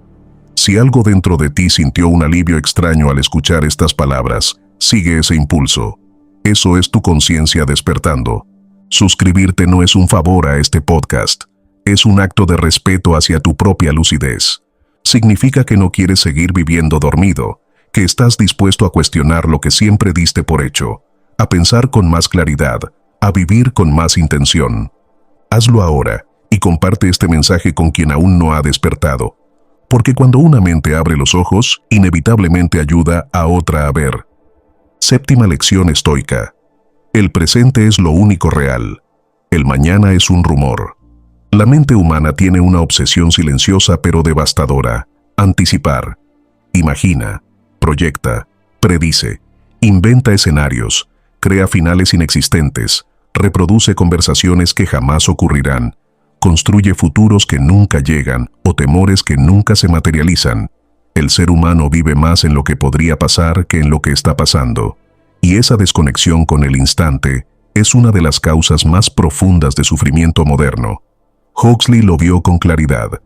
[SPEAKER 1] Si algo dentro de ti sintió un alivio extraño al escuchar estas palabras, sigue ese impulso. Eso es tu conciencia despertando. Suscribirte no es un favor a este podcast, es un acto de respeto hacia tu propia lucidez. Significa que no quieres seguir viviendo dormido, que estás dispuesto a cuestionar lo que siempre diste por hecho, a pensar con más claridad, a vivir con más intención. Hazlo ahora, y comparte este mensaje con quien aún no ha despertado. Porque cuando una mente abre los ojos, inevitablemente ayuda a otra a ver. Séptima lección estoica. El presente es lo único real. El mañana es un rumor. La mente humana tiene una obsesión silenciosa pero devastadora. Anticipar. Imagina, proyecta, predice, inventa escenarios, crea finales inexistentes, reproduce conversaciones que jamás ocurrirán, construye futuros que nunca llegan o temores que nunca se materializan. El ser humano vive más en lo que podría pasar que en lo que está pasando, y esa desconexión con el instante es una de las causas más profundas de sufrimiento moderno. Huxley lo vio con claridad.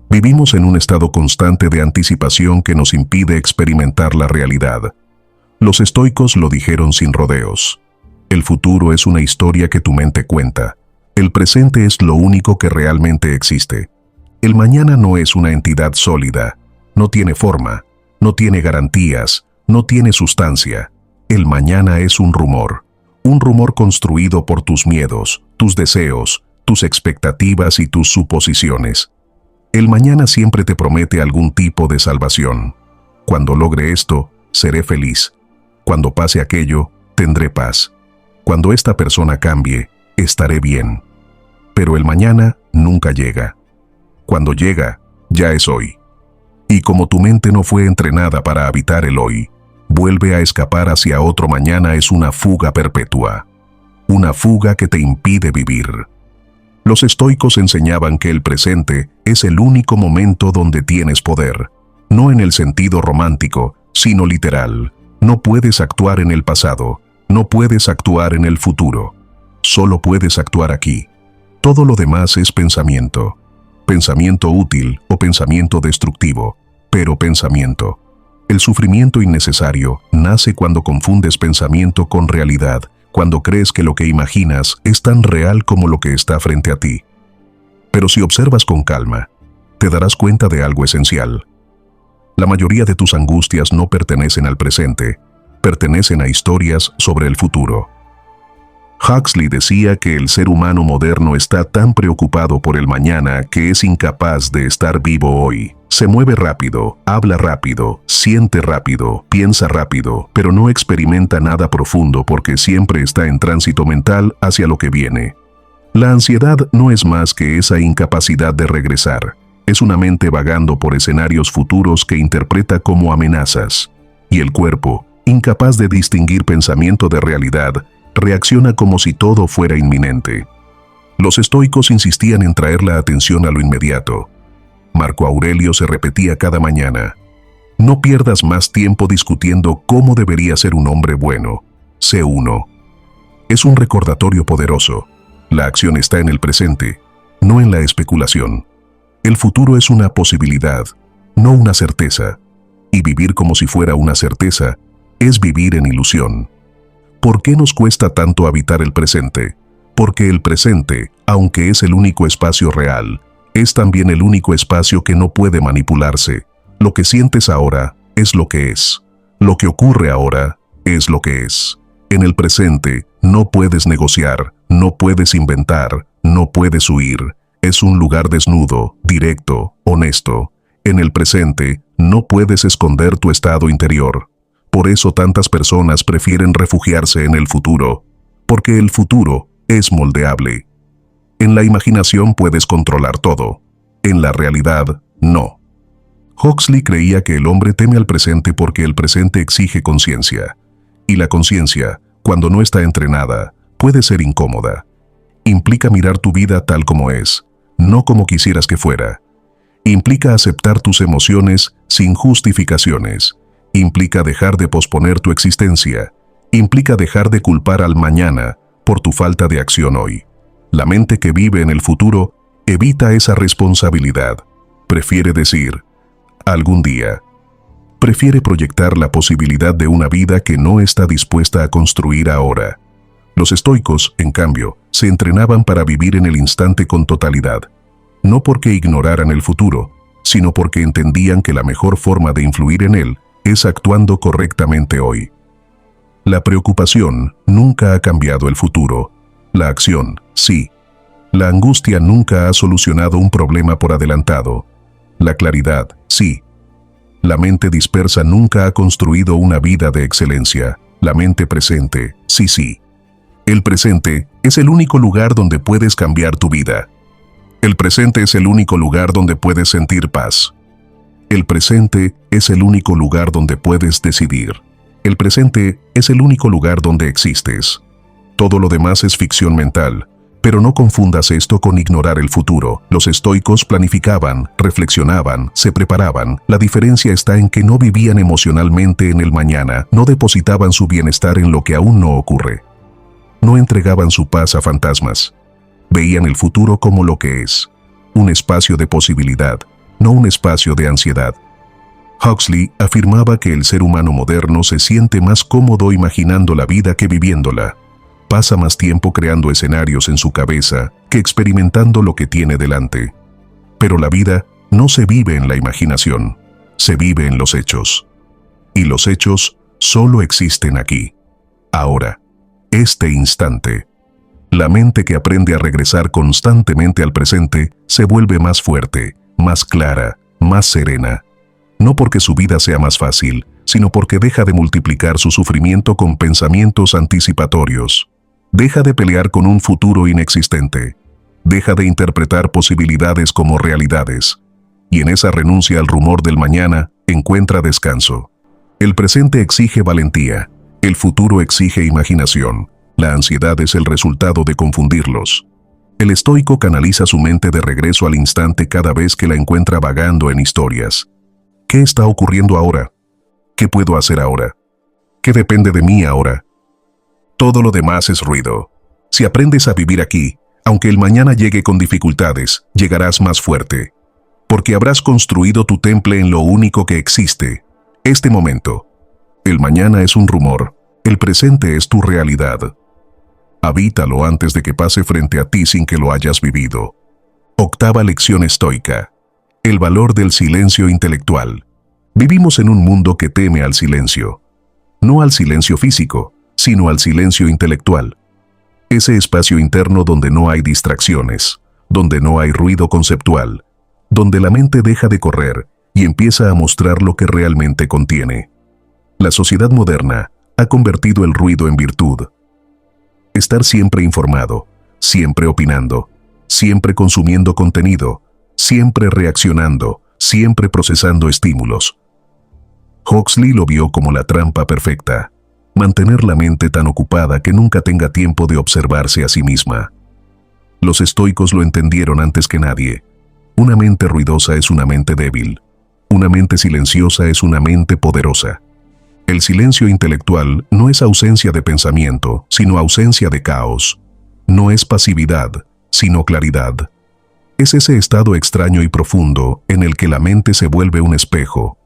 [SPEAKER 1] Vivimos en un estado constante de anticipación que nos impide experimentar la realidad. Los estoicos lo dijeron sin rodeos. El futuro es una historia que tu mente cuenta. El presente es lo único que realmente existe. El mañana no es una entidad sólida, no tiene forma, no tiene garantías, no tiene sustancia. El mañana es un rumor construido por tus miedos, tus deseos, tus expectativas y tus suposiciones. El mañana siempre te promete algún tipo de salvación. Cuando logre esto, seré feliz. Cuando pase aquello, tendré paz. Cuando esta persona cambie, estaré bien. Pero el mañana nunca llega. Cuando llega, ya es hoy. Y como tu mente no fue entrenada para habitar el hoy, vuelve a escapar hacia otro mañana es una fuga perpetua. Una fuga que te impide vivir. Los estoicos enseñaban que el presente es el único momento donde tienes poder. No en el sentido romántico, sino literal. No puedes actuar en el pasado, no puedes actuar en el futuro. Solo puedes actuar aquí. Todo lo demás es pensamiento. Pensamiento útil o pensamiento destructivo, pero pensamiento. El sufrimiento innecesario nace cuando confundes pensamiento con realidad, cuando crees que lo que imaginas es tan real como lo que está frente a ti. Pero si observas con calma, te darás cuenta de algo esencial. La mayoría de tus angustias no pertenecen al presente, pertenecen a historias sobre el futuro. Huxley decía que el ser humano moderno está tan preocupado por el mañana que es incapaz de estar vivo hoy. Se mueve rápido, habla rápido, siente rápido, piensa rápido, pero no experimenta nada profundo porque siempre está en tránsito mental hacia lo que viene. La ansiedad no es más que esa incapacidad de regresar. Es una mente vagando por escenarios futuros que interpreta como amenazas. Y el cuerpo, incapaz de distinguir pensamiento de realidad, reacciona como si todo fuera inminente. Los estoicos insistían en traer la atención a lo inmediato. Marco Aurelio se repetía cada mañana: no pierdas más tiempo discutiendo cómo debería ser un hombre bueno. Sé uno. Es un recordatorio poderoso. La acción está en el presente, no en la especulación. El futuro es una posibilidad, no una certeza. Y vivir como si fuera una certeza es vivir en ilusión. ¿Por qué nos cuesta tanto habitar el presente? Porque el presente, aunque es el único espacio real, es también el único espacio que no puede manipularse. Lo que sientes ahora es lo que es. Lo que ocurre ahora es lo que es. En el presente no puedes negociar, no puedes inventar, no puedes huir. Es un lugar desnudo, directo, honesto. En el presente no puedes esconder tu estado interior. Por eso tantas personas prefieren refugiarse en el futuro, porque el futuro es moldeable. En la imaginación puedes controlar todo, en la realidad, no. Huxley creía que el hombre teme al presente porque el presente exige conciencia, y la conciencia, cuando no está entrenada, puede ser incómoda. Implica mirar tu vida tal como es, no como quisieras que fuera. Implica aceptar tus emociones sin justificaciones. Implica dejar de posponer tu existencia. Implica dejar de culpar al mañana por tu falta de acción hoy. La mente que vive en el futuro evita esa responsabilidad. Prefiere decir, algún día. Prefiere proyectar la posibilidad de una vida que no está dispuesta a construir ahora. Los estoicos, en cambio, se entrenaban para vivir en el instante con totalidad. No porque ignoraran el futuro, sino porque entendían que la mejor forma de influir en él es actuando correctamente hoy. La preocupación nunca ha cambiado el futuro. La acción, sí. La angustia nunca ha solucionado un problema por adelantado. La claridad, sí. La mente dispersa nunca ha construido una vida de excelencia. La mente presente, sí, sí. El presente es el único lugar donde puedes cambiar tu vida. El presente es el único lugar donde puedes sentir paz. El presente es el único lugar donde puedes decidir. El presente es el único lugar donde existes. Todo lo demás es ficción mental. Pero no confundas esto con ignorar el futuro. Los estoicos planificaban, reflexionaban, se preparaban. La diferencia está en que no vivían emocionalmente en el mañana, no depositaban su bienestar en lo que aún no ocurre. No entregaban su paz a fantasmas. Veían el futuro como lo que es. Un espacio de posibilidad, no un espacio de ansiedad. Huxley afirmaba que el ser humano moderno se siente más cómodo imaginando la vida que viviéndola. Pasa más tiempo creando escenarios en su cabeza que experimentando lo que tiene delante. Pero la vida no se vive en la imaginación, se vive en los hechos. Y los hechos solo existen aquí, ahora, este instante. La mente que aprende a regresar constantemente al presente se vuelve más fuerte, más clara, más serena. No porque su vida sea más fácil, sino porque deja de multiplicar su sufrimiento con pensamientos anticipatorios. Deja de pelear con un futuro inexistente. Deja de interpretar posibilidades como realidades. Y en esa renuncia al rumor del mañana, encuentra descanso. El presente exige valentía. El futuro exige imaginación. La ansiedad es el resultado de confundirlos. El estoico canaliza su mente de regreso al instante cada vez que la encuentra vagando en historias. ¿Qué está ocurriendo ahora? ¿Qué puedo hacer ahora? ¿Qué depende de mí ahora? Todo lo demás es ruido. Si aprendes a vivir aquí, aunque el mañana llegue con dificultades, llegarás más fuerte. Porque habrás construido tu temple en lo único que existe, este momento. El mañana es un rumor, el presente es tu realidad. Habítalo antes de que pase frente a ti sin que lo hayas vivido. Octava lección estoica. El valor del silencio intelectual. Vivimos en un mundo que teme al silencio. No al silencio físico, sino al silencio intelectual. Ese espacio interno donde no hay distracciones, donde no hay ruido conceptual, donde la mente deja de correr y empieza a mostrar lo que realmente contiene. La sociedad moderna ha convertido el ruido en virtud. Estar siempre informado, siempre opinando, siempre consumiendo contenido, siempre reaccionando, siempre procesando estímulos. Huxley lo vio como la trampa perfecta. Mantener la mente tan ocupada que nunca tenga tiempo de observarse a sí misma. Los estoicos lo entendieron antes que nadie. Una mente ruidosa es una mente débil. Una mente silenciosa es una mente poderosa. El silencio intelectual no es ausencia de pensamiento, sino ausencia de caos. No es pasividad, sino claridad. Es ese estado extraño y profundo en el que la mente se vuelve un espejo.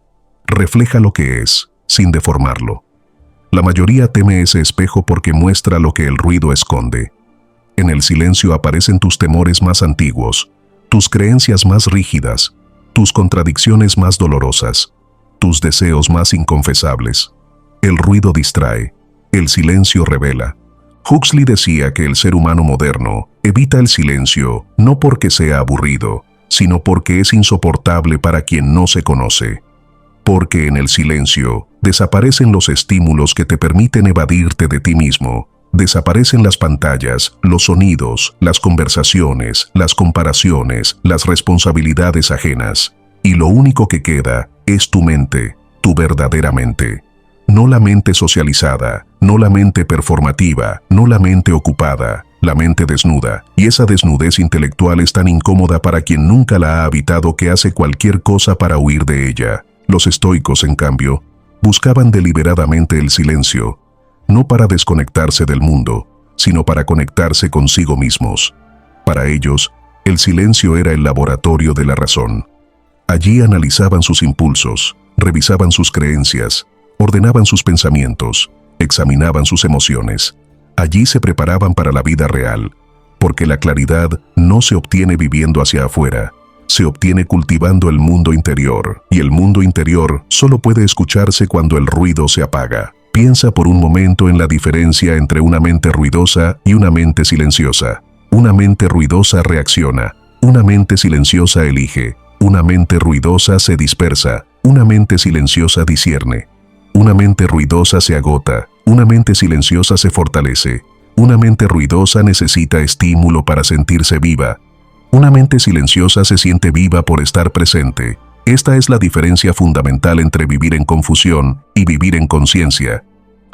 [SPEAKER 1] Refleja lo que es, sin deformarlo. La mayoría teme ese espejo porque muestra lo que el ruido esconde. En el silencio aparecen tus temores más antiguos, tus creencias más rígidas, tus contradicciones más dolorosas, tus deseos más inconfesables. El ruido distrae, el silencio revela. Huxley decía que el ser humano moderno evita el silencio no porque sea aburrido, sino porque es insoportable para quien no se conoce. Porque en el silencio desaparecen los estímulos que te permiten evadirte de ti mismo. Desaparecen las pantallas, los sonidos, las conversaciones, las comparaciones, las responsabilidades ajenas. Y lo único que queda es tu mente, tu verdadera mente. No la mente socializada, no la mente performativa, no la mente ocupada, la mente desnuda. Y esa desnudez intelectual es tan incómoda para quien nunca la ha habitado que hace cualquier cosa para huir de ella. Los estoicos, en cambio, buscaban deliberadamente el silencio, no para desconectarse del mundo, sino para conectarse consigo mismos. Para ellos, el silencio era el laboratorio de la razón. Allí analizaban sus impulsos, revisaban sus creencias, ordenaban sus pensamientos, examinaban sus emociones. Allí se preparaban para la vida real, porque la claridad no se obtiene viviendo hacia afuera, se obtiene cultivando el mundo interior, y el mundo interior solo puede escucharse cuando el ruido se apaga. Piensa por un momento en la diferencia entre una mente ruidosa y una mente silenciosa. Una mente ruidosa reacciona, una mente silenciosa elige, una mente ruidosa se dispersa, una mente silenciosa discierne. Una mente ruidosa se agota, una mente silenciosa se fortalece. Una mente ruidosa necesita estímulo para sentirse viva. Una mente silenciosa se siente viva por estar presente. Esta es la diferencia fundamental entre vivir en confusión y vivir en conciencia.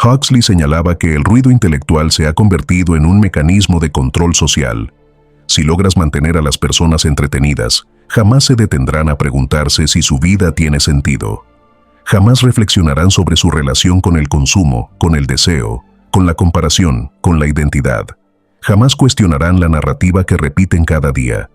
[SPEAKER 1] Huxley señalaba que el ruido intelectual se ha convertido en un mecanismo de control social. Si logras mantener a las personas entretenidas, jamás se detendrán a preguntarse si su vida tiene sentido. Jamás reflexionarán sobre su relación con el consumo, con el deseo, con la comparación, con la identidad. Jamás cuestionarán la narrativa que repiten cada día.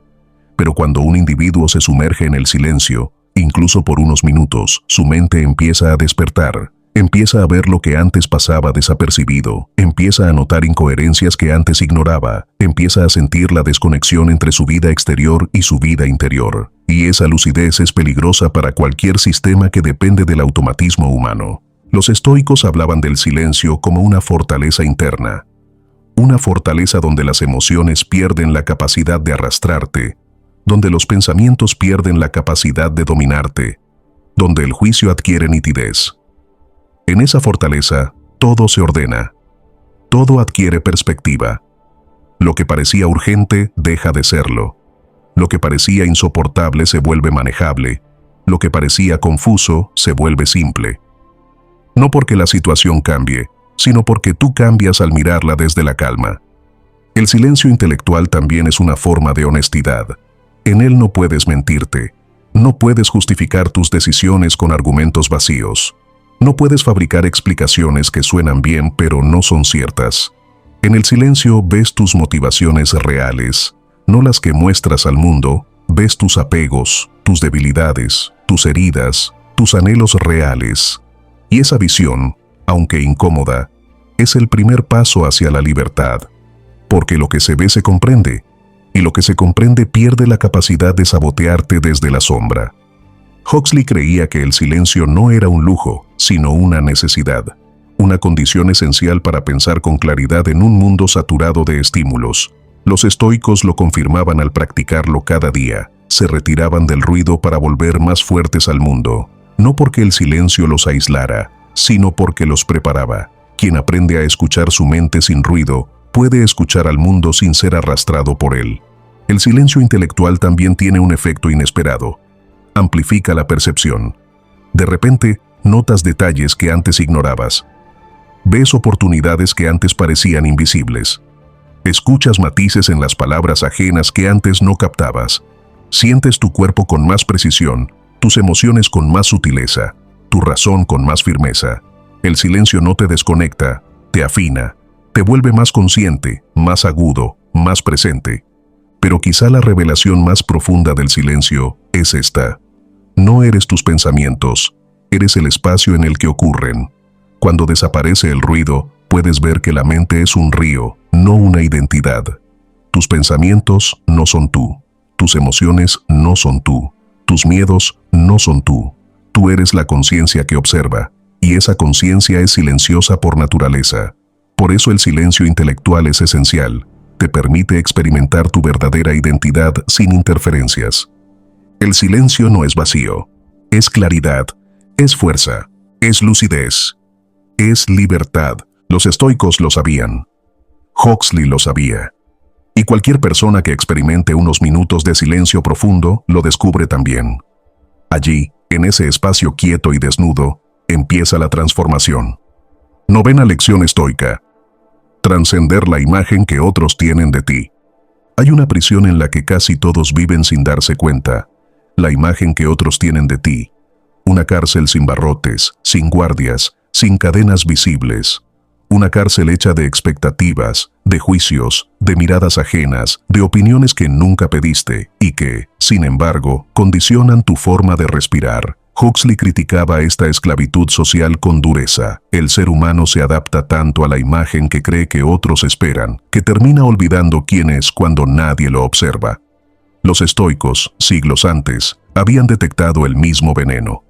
[SPEAKER 1] Pero cuando un individuo se sumerge en el silencio, incluso por unos minutos, su mente empieza a despertar. Empieza a ver lo que antes pasaba desapercibido, empieza a notar incoherencias que antes ignoraba, empieza a sentir la desconexión entre su vida exterior y su vida interior. Y esa lucidez es peligrosa para cualquier sistema que depende del automatismo humano. Los estoicos hablaban del silencio como una fortaleza interna. Una fortaleza donde las emociones pierden la capacidad de arrastrarte, donde los pensamientos pierden la capacidad de dominarte, donde el juicio adquiere nitidez. En esa fortaleza, todo se ordena. Todo adquiere perspectiva. Lo que parecía urgente deja de serlo. Lo que parecía insoportable se vuelve manejable. Lo que parecía confuso se vuelve simple. No porque la situación cambie, sino porque tú cambias al mirarla desde la calma. El silencio intelectual también es una forma de honestidad. En él no puedes mentirte. No puedes justificar tus decisiones con argumentos vacíos. No puedes fabricar explicaciones que suenan bien pero no son ciertas. En el silencio ves tus motivaciones reales, no las que muestras al mundo. Ves tus apegos, tus debilidades, tus heridas, tus anhelos reales. Y esa visión, aunque incómoda, es el primer paso hacia la libertad. Porque lo que se ve se comprende, y lo que se comprende pierde la capacidad de sabotearte desde la sombra. Huxley creía que el silencio no era un lujo, sino una necesidad, una condición esencial para pensar con claridad en un mundo saturado de estímulos. Los estoicos lo confirmaban al practicarlo cada día. Se retiraban del ruido para volver más fuertes al mundo, no porque el silencio los aislara, sino porque los preparaba. Quien aprende a escuchar su mente sin ruido, puede escuchar al mundo sin ser arrastrado por él. El silencio intelectual también tiene un efecto inesperado. Amplifica la percepción. De repente, notas detalles que antes ignorabas. Ves oportunidades que antes parecían invisibles. Escuchas matices en las palabras ajenas que antes no captabas. Sientes tu cuerpo con más precisión, tus emociones con más sutileza, tu razón con más firmeza. El silencio no te desconecta, te afina, te vuelve más consciente, más agudo, más presente. Pero quizá la revelación más profunda del silencio es esta. No eres tus pensamientos, eres el espacio en el que ocurren. Cuando desaparece el ruido, puedes ver que la mente es un río, no una identidad. Tus pensamientos no son tú, tus emociones no son tú, tus miedos no son tú. Tú eres la conciencia que observa, y esa conciencia es silenciosa por naturaleza. Por eso el silencio intelectual es esencial. Te permite experimentar tu verdadera identidad sin interferencias. El silencio no es vacío, es claridad, es fuerza, es lucidez, es libertad. Los estoicos lo sabían. Huxley lo sabía. Y cualquier persona que experimente unos minutos de silencio profundo lo descubre también. Allí, en ese espacio quieto y desnudo, empieza la transformación. Novena lección estoica. Trascender la imagen que otros tienen de ti. Hay una prisión en la que casi todos viven sin darse cuenta. La imagen que otros tienen de ti. Una cárcel sin barrotes, sin guardias, sin cadenas visibles. Una cárcel hecha de expectativas, de juicios, de miradas ajenas, de opiniones que nunca pediste y que, sin embargo, condicionan tu forma de respirar. Huxley criticaba esta esclavitud social con dureza. El ser humano se adapta tanto a la imagen que cree que otros esperan, que termina olvidando quién es cuando nadie lo observa. Los estoicos, siglos antes, habían detectado el mismo veneno.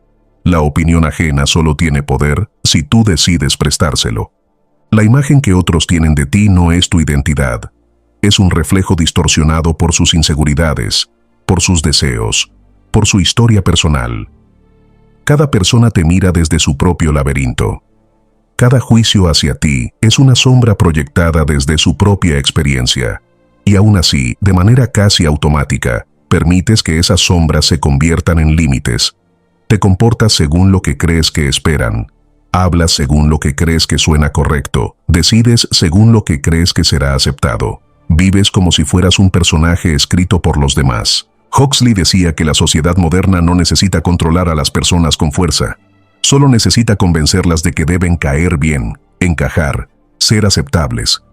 [SPEAKER 1] La opinión ajena solo tiene poder si tú decides prestárselo. La imagen que otros tienen de ti no es tu identidad. es un reflejo distorsionado por sus inseguridades, por sus deseos, por su historia personal. Cada persona te mira desde su propio laberinto. Cada juicio hacia ti es una sombra proyectada desde su propia experiencia. Y aún así, de manera casi automática, permites que esas sombras se conviertan en límites. Te comportas según lo que crees que esperan. Hablas según lo que crees que suena correcto. Decides según lo que crees que será aceptado. Vives como si fueras un personaje escrito por los demás. Huxley decía que la sociedad moderna no necesita controlar a las personas con fuerza. Solo necesita convencerlas de que deben caer bien, encajar, ser aceptables.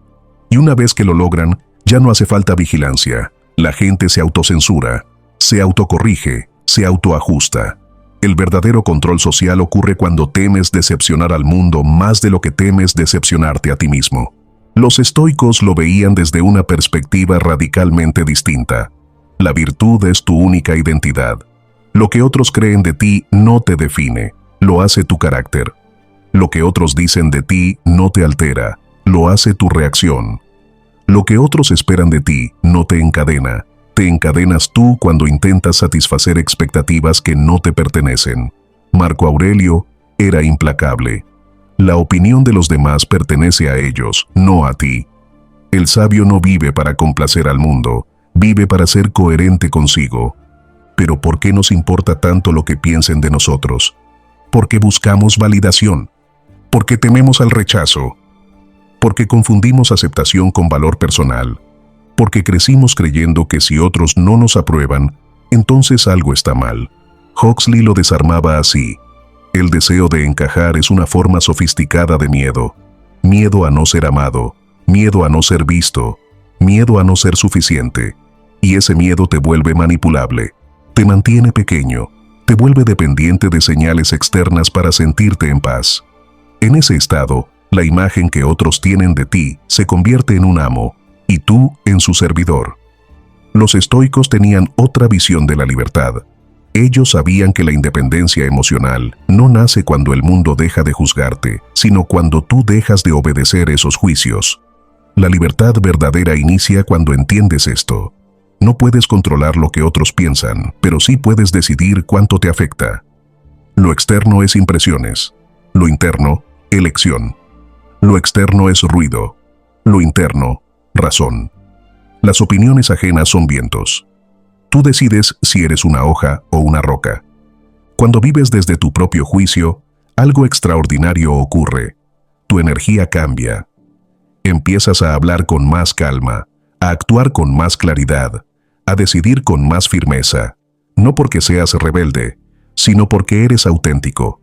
[SPEAKER 1] Y una vez que lo logran, ya no hace falta vigilancia. La gente se autocensura, se autocorrige, se autoajusta. El verdadero control social ocurre cuando temes decepcionar al mundo más de lo que temes decepcionarte a ti mismo. Los estoicos lo veían desde una perspectiva radicalmente distinta. La virtud es tu única identidad. Lo que otros creen de ti no te define, lo hace tu carácter. Lo que otros dicen de ti no te altera, lo hace tu reacción. Lo que otros esperan de ti no te encadena, te encadenas tú cuando intentas satisfacer expectativas que no te pertenecen. Marco Aurelio era implacable. La opinión de los demás pertenece a ellos, no a ti. El sabio no vive para complacer al mundo, vive para ser coherente consigo. Pero ¿por qué nos importa tanto lo que piensen de nosotros? Porque buscamos validación, porque tememos al rechazo, porque confundimos aceptación con valor personal, porque crecimos creyendo que si otros no nos aprueban, entonces algo está mal. Huxley lo desarmaba así. El deseo de encajar es una forma sofisticada de miedo. Miedo a no ser amado, miedo a no ser visto, miedo a no ser suficiente. Y ese miedo te vuelve manipulable, te mantiene pequeño, te vuelve dependiente de señales externas para sentirte en paz. En ese estado, la imagen que otros tienen de ti se convierte en un amo, y tú en su servidor. Los estoicos tenían otra visión de la libertad. Ellos sabían que la independencia emocional no nace cuando el mundo deja de juzgarte, sino cuando tú dejas de obedecer esos juicios. La libertad verdadera inicia cuando entiendes esto. No puedes controlar lo que otros piensan, pero sí puedes decidir cuánto te afecta. Lo externo es impresiones. Lo interno, elección. Lo externo es ruido. Lo interno, razón. Las opiniones ajenas son vientos. Tú decides si eres una hoja o una roca. Cuando vives desde tu propio juicio, algo extraordinario ocurre. Tu energía cambia. Empiezas a hablar con más calma, a actuar con más claridad, a decidir con más firmeza. No porque seas rebelde, sino porque eres auténtico.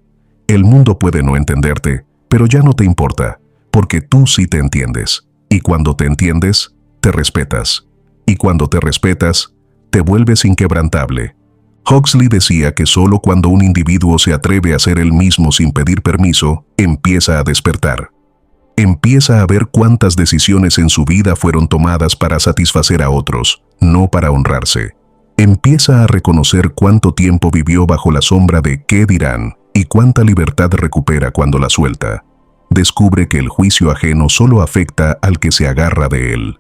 [SPEAKER 1] El mundo puede no entenderte, pero ya no te importa, porque tú sí te entiendes. Y cuando te entiendes, te respetas. Y cuando te respetas, te vuelves inquebrantable. Huxley decía que solo cuando un individuo se atreve a ser él mismo sin pedir permiso, empieza a despertar. Empieza a ver cuántas decisiones en su vida fueron tomadas para satisfacer a otros, no para honrarse. Empieza a reconocer cuánto tiempo vivió bajo la sombra de qué dirán y cuánta libertad recupera cuando la suelta. Descubre que el juicio ajeno solo afecta al que se agarra de él.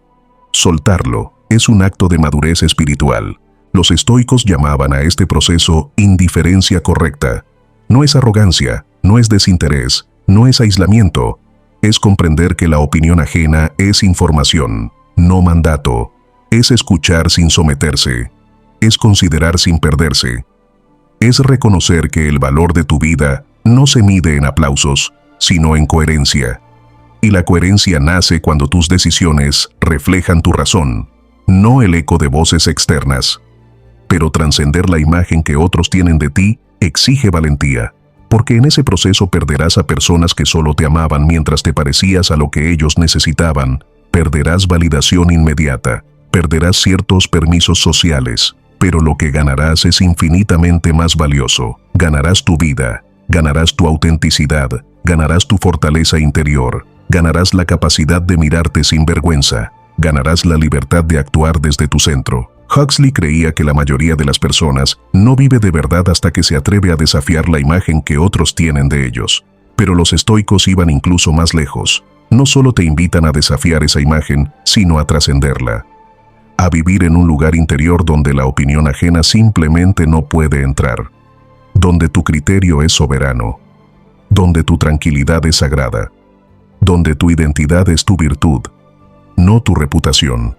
[SPEAKER 1] Soltarlo es un acto de madurez espiritual. Los estoicos llamaban a este proceso indiferencia correcta. No es arrogancia, no es desinterés, no es aislamiento. Es comprender que la opinión ajena es información, no mandato. Es escuchar sin someterse. Es considerar sin perderse. Es reconocer que el valor de tu vida no se mide en aplausos, sino en coherencia. Y la coherencia nace cuando tus decisiones reflejan tu razón, no el eco de voces externas. Pero trascender la imagen que otros tienen de ti exige valentía, porque en ese proceso perderás a personas que solo te amaban mientras te parecías a lo que ellos necesitaban, perderás validación inmediata, perderás ciertos permisos sociales, pero lo que ganarás es infinitamente más valioso. Ganarás tu vida, ganarás tu autenticidad, ganarás tu fortaleza interior, ganarás la capacidad de mirarte sin vergüenza, ganarás la libertad de actuar desde tu centro. Huxley creía que la mayoría de las personas no vive de verdad hasta que se atreve a desafiar la imagen que otros tienen de ellos. Pero los estoicos iban incluso más lejos. no solo te invitan a desafiar esa imagen, sino a trascenderla, a vivir en un lugar interior donde la opinión ajena simplemente no puede entrar, donde tu criterio es soberano, donde tu tranquilidad es sagrada, donde tu identidad es tu virtud, no tu reputación.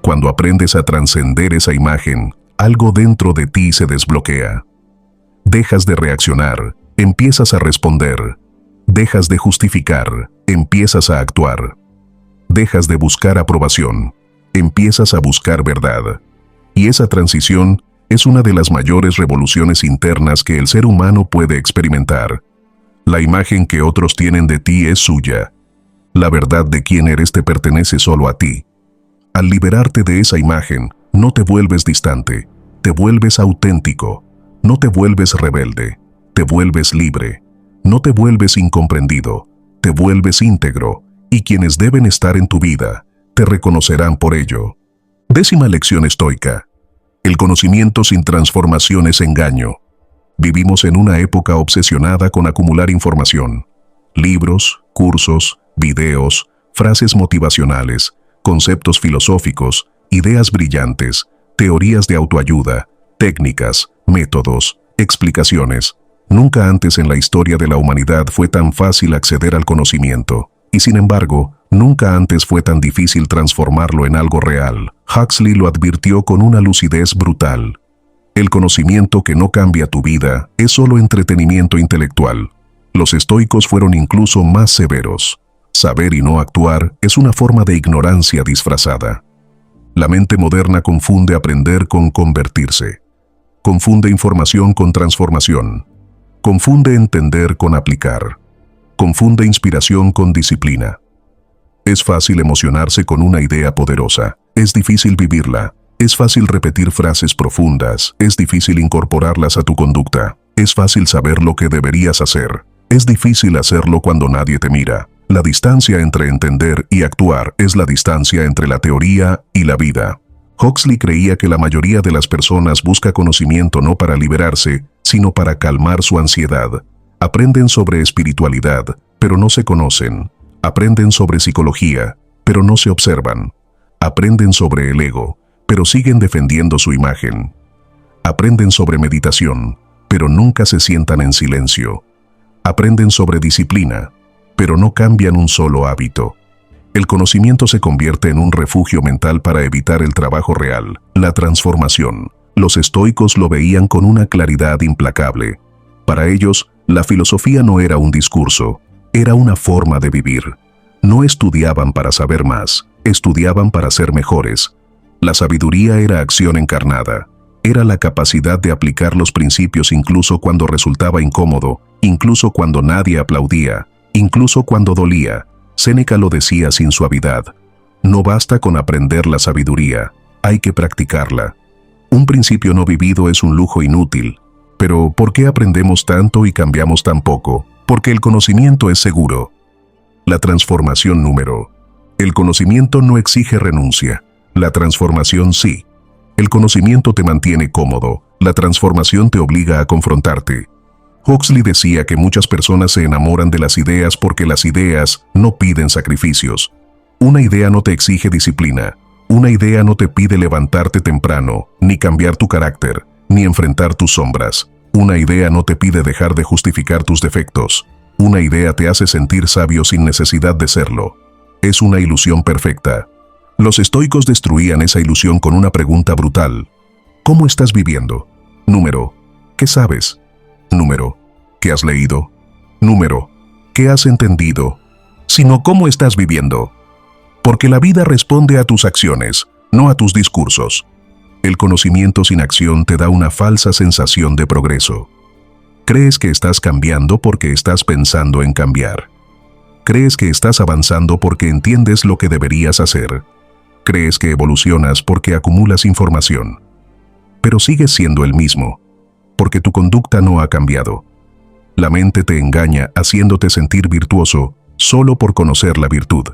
[SPEAKER 1] Cuando aprendes a trascender esa imagen, algo dentro de ti se desbloquea. Dejas de reaccionar, empiezas a responder. Dejas de justificar, empiezas a actuar. Dejas de buscar aprobación, empiezas a buscar verdad. Y esa transición es una de las mayores revoluciones internas que el ser humano puede experimentar. La imagen que otros tienen de ti es suya. La verdad de quién eres te pertenece solo a ti. Al liberarte de esa imagen, no te vuelves distante, te vuelves auténtico, no te vuelves rebelde, te vuelves libre, no te vuelves incomprendido, te vuelves íntegro, y quienes deben estar en tu vida, te reconocerán por ello. 10ª lección estoica. El conocimiento sin transformación es engaño. Vivimos en una época obsesionada con acumular información. Libros, cursos, videos, frases motivacionales, conceptos filosóficos, ideas brillantes, teorías de autoayuda, técnicas, métodos, explicaciones. Nunca antes en la historia de la humanidad fue tan fácil acceder al conocimiento, y sin embargo, nunca antes fue tan difícil transformarlo en algo real. Huxley lo advirtió con una lucidez brutal. El conocimiento que no cambia tu vida es solo entretenimiento intelectual. Los estoicos fueron incluso más severos. Saber y no actuar es una forma de ignorancia disfrazada. La mente moderna confunde aprender con convertirse. Confunde información con transformación. Confunde entender con aplicar. Confunde inspiración con disciplina. Es fácil emocionarse con una idea poderosa. Es difícil vivirla. Es fácil repetir frases profundas. Es difícil incorporarlas a tu conducta. Es fácil saber lo que deberías hacer. Es difícil hacerlo cuando nadie te mira. La distancia entre entender y actuar es la distancia entre la teoría y la vida. Huxley creía que la mayoría de las personas busca conocimiento no para liberarse, sino para calmar su ansiedad. Aprenden sobre espiritualidad, pero no se conocen. Aprenden sobre psicología, pero no se observan. Aprenden sobre el ego, pero siguen defendiendo su imagen. Aprenden sobre meditación, pero nunca se sientan en silencio. Aprenden sobre disciplina, pero no cambian un solo hábito. El conocimiento se convierte en un refugio mental para evitar el trabajo real, la transformación. Los estoicos lo veían con una claridad implacable. Para ellos, la filosofía no era un discurso, era una forma de vivir. No estudiaban para saber más, estudiaban para ser mejores. La sabiduría era acción encarnada. Era la capacidad de aplicar los principios incluso cuando resultaba incómodo, incluso cuando nadie aplaudía, incluso cuando dolía. Séneca lo decía sin suavidad. No basta con aprender la sabiduría, hay que practicarla. Un principio no vivido es un lujo inútil. Pero, ¿por qué aprendemos tanto y cambiamos tan poco? Porque el conocimiento es seguro. La transformación número. El conocimiento no exige renuncia. La transformación sí. El conocimiento te mantiene cómodo. La transformación te obliga a confrontarte. Huxley decía que muchas personas se enamoran de las ideas porque las ideas no piden sacrificios. Una idea no te exige disciplina. Una idea no te pide levantarte temprano, ni cambiar tu carácter, ni enfrentar tus sombras. Una idea no te pide dejar de justificar tus defectos. Una idea te hace sentir sabio sin necesidad de serlo. Es una ilusión perfecta. Los estoicos destruían esa ilusión con una pregunta brutal. ¿Cómo estás viviendo? Número. ¿Qué sabes? Número. ¿Qué has leído? Número. ¿Qué has entendido? Sino ¿cómo estás viviendo? Porque la vida responde a tus acciones, no a tus discursos. El conocimiento sin acción te da una falsa sensación de progreso. Crees que estás cambiando porque estás pensando en cambiar. Crees que estás avanzando porque entiendes lo que deberías hacer. Crees que evolucionas porque acumulas información. Pero sigues siendo el mismo, porque tu conducta no ha cambiado. La mente te engaña haciéndote sentir virtuoso solo por conocer la virtud.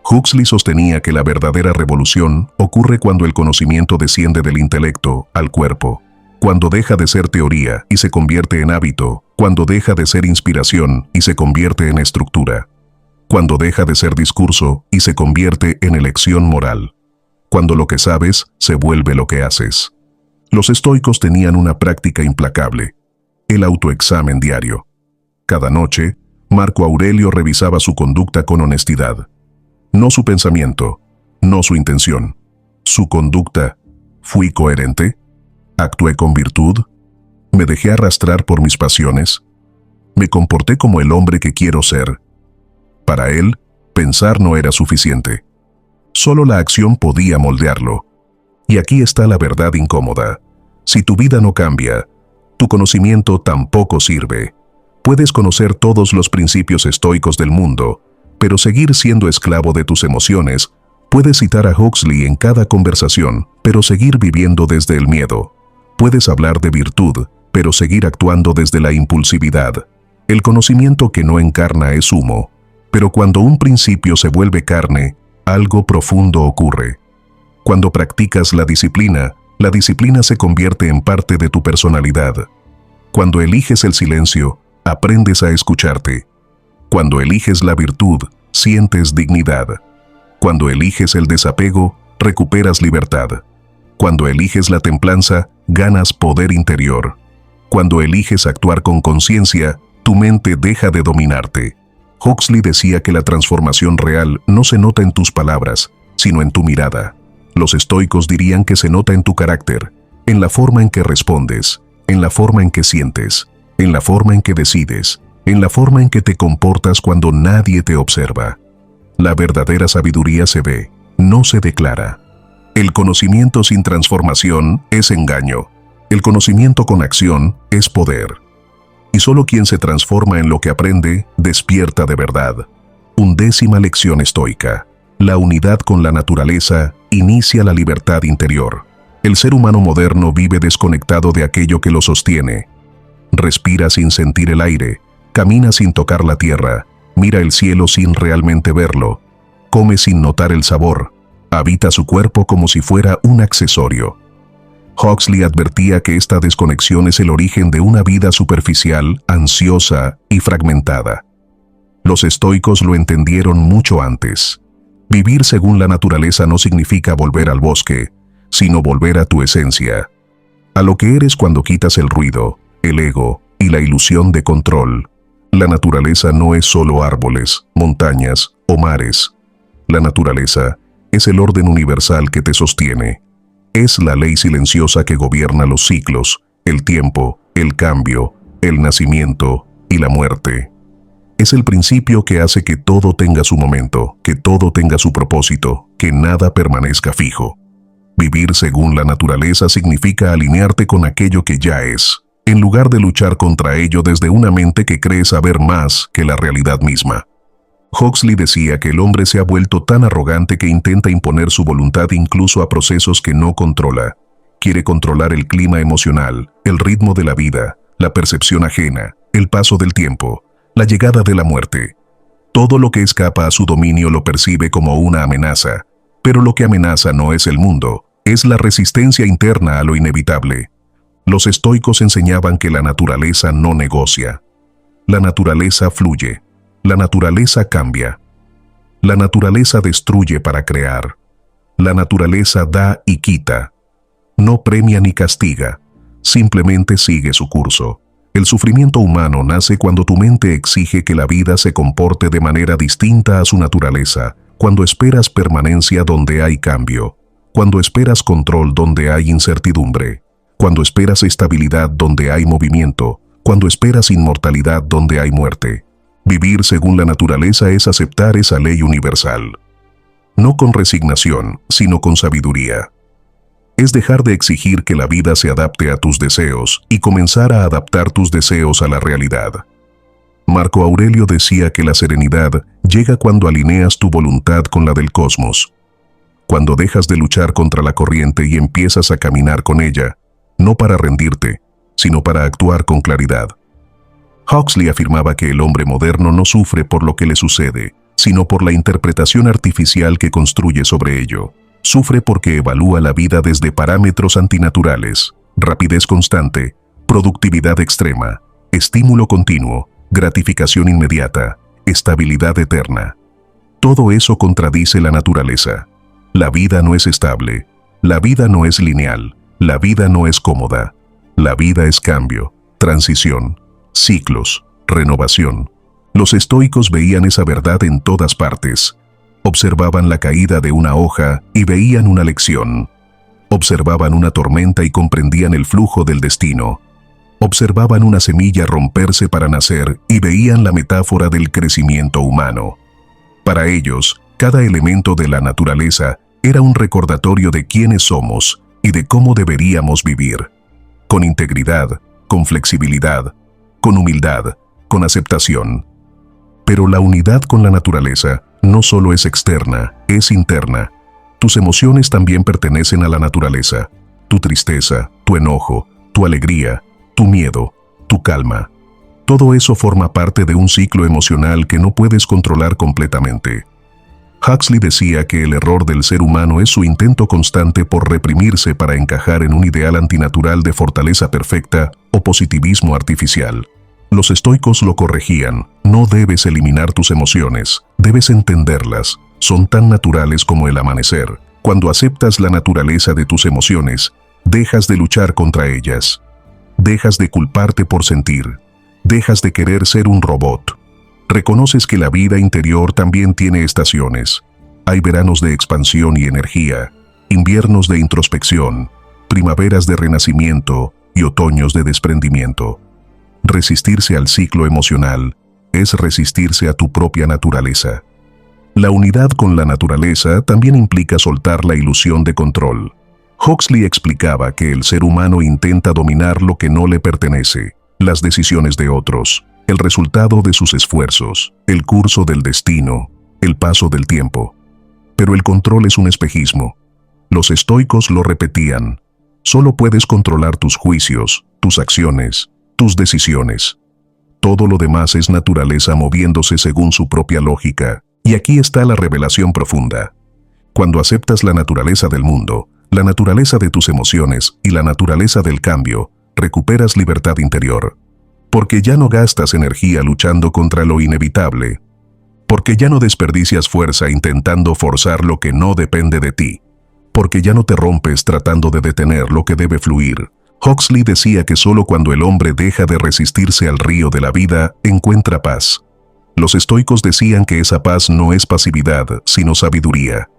[SPEAKER 1] Huxley sostenía que la verdadera revolución ocurre cuando el conocimiento desciende del intelecto al cuerpo, cuando deja de ser teoría y se convierte en hábito, cuando deja de ser inspiración y se convierte en estructura. cuando deja de ser discurso y se convierte en elección moral, cuando lo que sabes se vuelve lo que haces. Los estoicos tenían una práctica implacable, el autoexamen diario. Cada noche, Marco Aurelio revisaba su conducta con honestidad. No su pensamiento, no su intención. Su conducta. ¿Fui coherente? ¿Actué con virtud? ¿Me dejé arrastrar por mis pasiones? ¿Me comporté como el hombre que quiero ser? Para él, pensar no era suficiente. Solo la acción podía moldearlo. Y aquí está la verdad incómoda. Si tu vida no cambia, tu conocimiento tampoco sirve. Puedes conocer todos los principios estoicos del mundo, pero seguir siendo esclavo de tus emociones. Puedes citar a Huxley en cada conversación, pero seguir viviendo desde el miedo. Puedes hablar de virtud, pero seguir actuando desde la impulsividad. El conocimiento que no encarna es humo, pero cuando un principio se vuelve carne, algo profundo ocurre. Cuando practicas la disciplina se convierte en parte de tu personalidad. Cuando eliges el silencio, aprendes a escucharte. Cuando eliges la virtud, sientes dignidad. Cuando eliges el desapego, recuperas libertad. Cuando eliges la templanza, ganas poder interior. Cuando eliges actuar con conciencia, tu mente deja de dominarte. Huxley decía que la transformación real no se nota en tus palabras, sino en tu mirada. Los estoicos dirían que se nota en tu carácter, en la forma en que respondes, en la forma en que sientes, en la forma en que decides, en la forma en que te comportas cuando nadie te observa. La verdadera sabiduría se ve, no se declara. El conocimiento sin transformación es engaño. El conocimiento con acción es poder. Y solo quien se transforma en lo que aprende, despierta de verdad. 11ª lección estoica. La unidad con la naturaleza inicia la libertad interior. El ser humano moderno vive desconectado de aquello que lo sostiene. Respira sin sentir el aire, camina sin tocar la tierra, mira el cielo sin realmente verlo, come sin notar el sabor, habita su cuerpo como si fuera un accesorio. Huxley advertía que esta desconexión es el origen de una vida superficial, ansiosa y fragmentada. Los estoicos lo entendieron mucho antes. Vivir según la naturaleza no significa volver al bosque, sino volver a tu esencia, a lo que eres cuando quitas el ruido, el ego y la ilusión de control. La naturaleza no es solo árboles, montañas o mares. La naturaleza es el orden universal que te sostiene. Es la ley silenciosa que gobierna los ciclos, el tiempo, el cambio, el nacimiento y la muerte. Es el principio que hace que todo tenga su momento, que todo tenga su propósito, que nada permanezca fijo. Vivir según la naturaleza significa alinearte con aquello que ya es, en lugar de luchar contra ello desde una mente que cree saber más que la realidad misma. Huxley decía que el hombre se ha vuelto tan arrogante que intenta imponer su voluntad incluso a procesos que no controla. Quiere controlar el clima emocional, el ritmo de la vida, la percepción ajena, el paso del tiempo, la llegada de la muerte. Todo lo que escapa a su dominio lo percibe como una amenaza, pero lo que amenaza no es el mundo, es la resistencia interna a lo inevitable. Los estoicos enseñaban que la naturaleza no negocia. La naturaleza fluye. La naturaleza cambia. La naturaleza destruye para crear. La naturaleza da y quita. No premia ni castiga, simplemente sigue su curso. El sufrimiento humano nace cuando tu mente exige que la vida se comporte de manera distinta a su naturaleza, cuando esperas permanencia donde hay cambio, cuando esperas control donde hay incertidumbre, cuando esperas estabilidad donde hay movimiento, cuando esperas inmortalidad donde hay muerte. Vivir según la naturaleza es aceptar esa ley universal. No con resignación, sino con sabiduría. Es dejar de exigir que la vida se adapte a tus deseos y comenzar a adaptar tus deseos a la realidad. Marco Aurelio decía que la serenidad llega cuando alineas tu voluntad con la del cosmos. Cuando dejas de luchar contra la corriente y empiezas a caminar con ella, no para rendirte, sino para actuar con claridad. Huxley afirmaba que el hombre moderno no sufre por lo que le sucede, sino por la interpretación artificial que construye sobre ello. Sufre porque evalúa la vida desde parámetros antinaturales, rapidez constante, productividad extrema, estímulo continuo, gratificación inmediata, estabilidad eterna. Todo eso contradice la naturaleza. La vida no es estable, la vida no es lineal, la vida no es cómoda. La vida es cambio, transición, ciclos, renovación. Los estoicos veían esa verdad en todas partes. Observaban la caída de una hoja y veían una lección. Observaban una tormenta y comprendían el flujo del destino. Observaban una semilla romperse para nacer y veían la metáfora del crecimiento humano. Para ellos, cada elemento de la naturaleza era un recordatorio de quiénes somos y de cómo deberíamos vivir. Con integridad, con flexibilidad, con humildad, con aceptación. Pero la unidad con la naturaleza no solo es externa, es interna. Tus emociones también pertenecen a la naturaleza. Tu tristeza, tu enojo, tu alegría, tu miedo, tu calma. Todo eso forma parte de un ciclo emocional que no puedes controlar completamente. Huxley decía que el error del ser humano es su intento constante por reprimirse para encajar en un ideal antinatural de fortaleza perfecta o positivismo artificial. Los estoicos lo corregían: no debes eliminar tus emociones, debes entenderlas, son tan naturales como el amanecer. Cuando aceptas la naturaleza de tus emociones, dejas de luchar contra ellas. Dejas de culparte por sentir, dejas de querer ser un robot. Reconoces que la vida interior también tiene estaciones. Hay veranos de expansión y energía, inviernos de introspección, primaveras de renacimiento y otoños de desprendimiento. Resistirse al ciclo emocional es resistirse a tu propia naturaleza. La unidad con la naturaleza también implica soltar la ilusión de control. Huxley explicaba que el ser humano intenta dominar lo que no le pertenece, las decisiones de otros, el resultado de sus esfuerzos, el curso del destino, el paso del tiempo. Pero el control es un espejismo. Los estoicos lo repetían: solo puedes controlar tus juicios, tus acciones, tus decisiones. Todo lo demás es naturaleza moviéndose según su propia lógica. Y aquí está la revelación profunda. Cuando aceptas la naturaleza del mundo, la naturaleza de tus emociones y la naturaleza del cambio, recuperas libertad interior. Porque ya no gastas energía luchando contra lo inevitable. Porque ya no desperdicias fuerza intentando forzar lo que no depende de ti. Porque ya no te rompes tratando de detener lo que debe fluir. Huxley decía que solo cuando el hombre deja de resistirse al río de la vida, encuentra paz. Los estoicos decían que esa paz no es pasividad, sino sabiduría.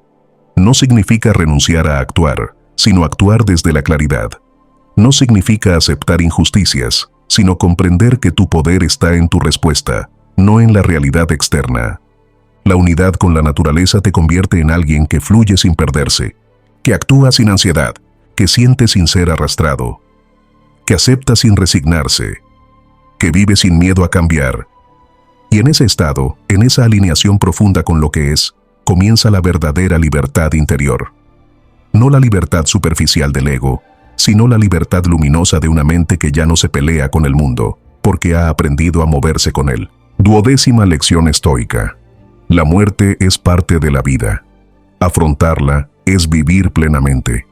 [SPEAKER 1] No significa renunciar a actuar, sino actuar desde la claridad. No significa aceptar injusticias, sino comprender que tu poder está en tu respuesta, no en la realidad externa. La unidad con la naturaleza te convierte en alguien que fluye sin perderse, que actúa sin ansiedad, que siente sin ser arrastrado, que acepta sin resignarse, que vive sin miedo a cambiar. Y en ese estado, en esa alineación profunda con lo que es, comienza la verdadera libertad interior. No la libertad superficial del ego, sino la libertad luminosa de una mente que ya no se pelea con el mundo, porque ha aprendido a moverse con él. 12ª lección estoica. La muerte es parte de la vida. Afrontarla es vivir plenamente.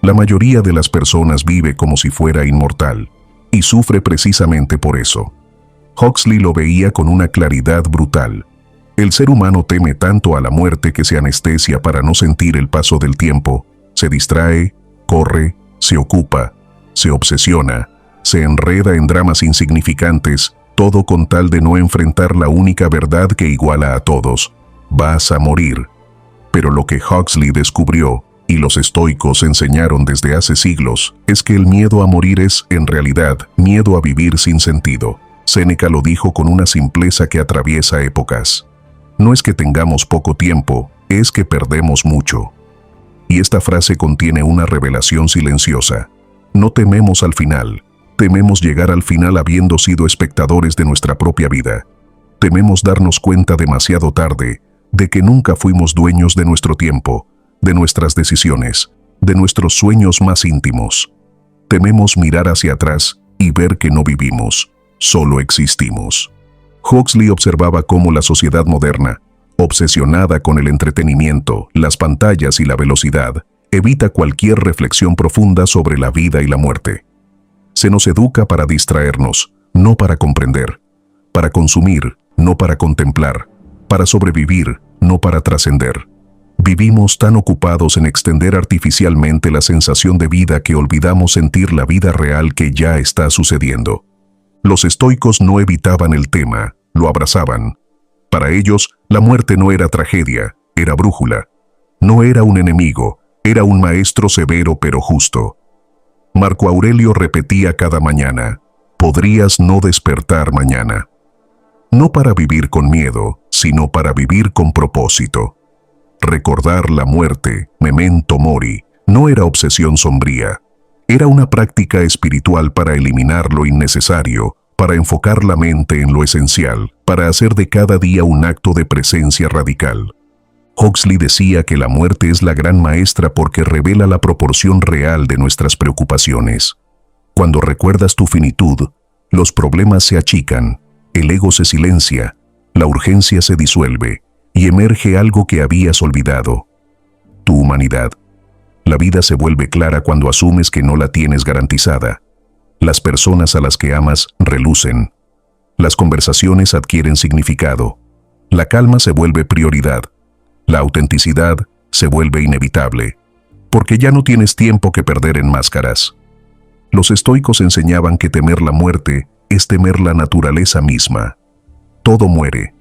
[SPEAKER 1] La mayoría de las personas vive como si fuera inmortal, y sufre precisamente por eso. Huxley lo veía con una claridad brutal. El ser humano teme tanto a la muerte que se anestesia para no sentir el paso del tiempo, se distrae, corre, se ocupa, se obsesiona, se enreda en dramas insignificantes, todo con tal de no enfrentar la única verdad que iguala a todos: vas a morir. Pero lo que Huxley descubrió, y los estoicos enseñaron desde hace siglos, es que el miedo a morir es, en realidad, miedo a vivir sin sentido. Séneca lo dijo con una simpleza que atraviesa épocas. No es que tengamos poco tiempo, es que perdemos mucho. Y esta frase contiene una revelación silenciosa. No tememos al final, tememos llegar al final habiendo sido espectadores de nuestra propia vida. Tememos darnos cuenta demasiado tarde de que nunca fuimos dueños de nuestro tiempo, de nuestras decisiones, de nuestros sueños más íntimos. Tememos mirar hacia atrás y ver que no vivimos, solo existimos. Huxley observaba cómo la sociedad moderna, obsesionada con el entretenimiento, las pantallas y la velocidad, evita cualquier reflexión profunda sobre la vida y la muerte. Se nos educa para distraernos, no para comprender, para consumir, no para contemplar, para sobrevivir, no para trascender. Vivimos tan ocupados en extender artificialmente la sensación de vida que olvidamos sentir la vida real que ya está sucediendo. Los estoicos no evitaban el tema, lo abrazaban. Para ellos, la muerte no era tragedia, era brújula. No era un enemigo, era un maestro severo pero justo. Marco Aurelio repetía cada mañana: podrías no despertar mañana. No para vivir con miedo, sino para vivir con propósito. Recordar la muerte, memento mori, no era obsesión sombría. Era una práctica espiritual para eliminar lo innecesario, para enfocar la mente en lo esencial, para hacer de cada día un acto de presencia radical. Huxley decía que la muerte es la gran maestra porque revela la proporción real de nuestras preocupaciones. Cuando recuerdas tu finitud, los problemas se achican, el ego se silencia, la urgencia se disuelve y emerge algo que habías olvidado: tu humanidad. La vida se vuelve clara cuando asumes que no la tienes garantizada. Las personas a las que amas relucen. Las conversaciones adquieren significado. La calma se vuelve prioridad. La autenticidad se vuelve inevitable, porque ya no tienes tiempo que perder en máscaras. Los estoicos enseñaban que temer la muerte es temer la naturaleza misma. Todo muere: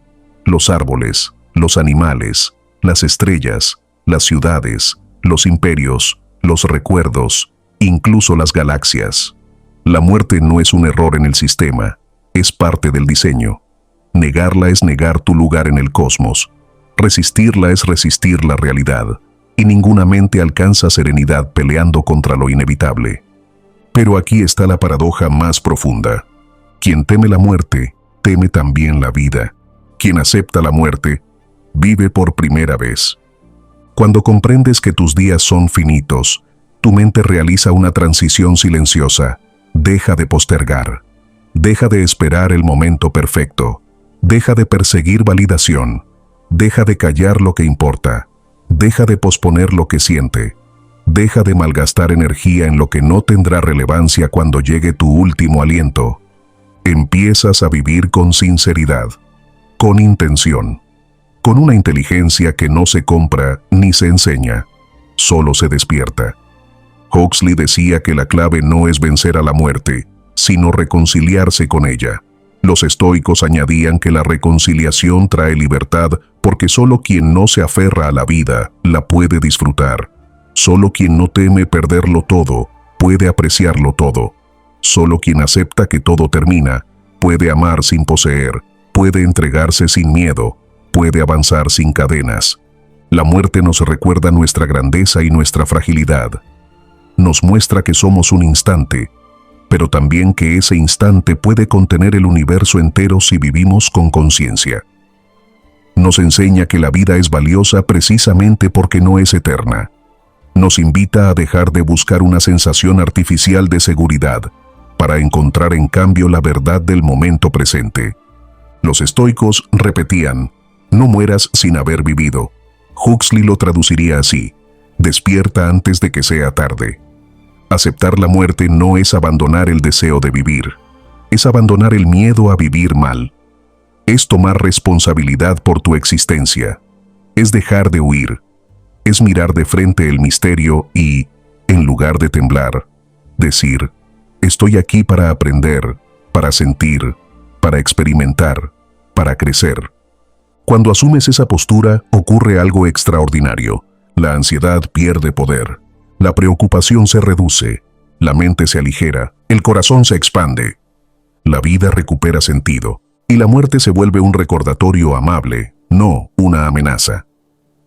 [SPEAKER 1] los árboles, los animales, las estrellas, las ciudades, los imperios, los recuerdos, incluso las galaxias. La muerte no es un error en el sistema, es parte del diseño. Negarla es negar tu lugar en el cosmos. Resistirla es resistir la realidad, y ninguna mente alcanza serenidad peleando contra lo inevitable. Pero aquí está la paradoja más profunda. Quien teme la muerte, teme también la vida. Quien acepta la muerte, vive por primera vez. Cuando comprendes que tus días son finitos, tu mente realiza una transición silenciosa. Deja de postergar. Deja de esperar el momento perfecto. Deja de perseguir validación. Deja de callar lo que importa. Deja de posponer lo que siente. Deja de malgastar energía en lo que no tendrá relevancia cuando llegue tu último aliento. Empiezas a vivir con sinceridad, con intención, con una inteligencia que no se compra ni se enseña, solo se despierta. Huxley decía que la clave no es vencer a la muerte, sino reconciliarse con ella. Los estoicos añadían que la reconciliación trae libertad porque solo quien no se aferra a la vida la puede disfrutar. Solo quien no teme perderlo todo puede apreciarlo todo. Solo quien acepta que todo termina puede amar sin poseer, puede entregarse sin miedo, puede avanzar sin cadenas. La muerte nos recuerda nuestra grandeza y nuestra fragilidad. Nos muestra que somos un instante, pero también que ese instante puede contener el universo entero si vivimos con conciencia. Nos enseña que la vida es valiosa precisamente porque no es eterna. Nos invita a dejar de buscar una sensación artificial de seguridad, para encontrar en cambio la verdad del momento presente. Los estoicos repetían: no mueras sin haber vivido. Huxley lo traduciría así: despierta antes de que sea tarde. Aceptar la muerte no es abandonar el deseo de vivir, es abandonar el miedo a vivir mal. Es tomar responsabilidad por tu existencia, es dejar de huir, es mirar de frente el misterio y, en lugar de temblar, decir: estoy aquí para aprender, para sentir, para experimentar, para crecer. Cuando asumes esa postura, ocurre algo extraordinario. La ansiedad pierde poder. La preocupación se reduce, la mente se aligera, el corazón se expande. La vida recupera sentido, y la muerte se vuelve un recordatorio amable, no una amenaza.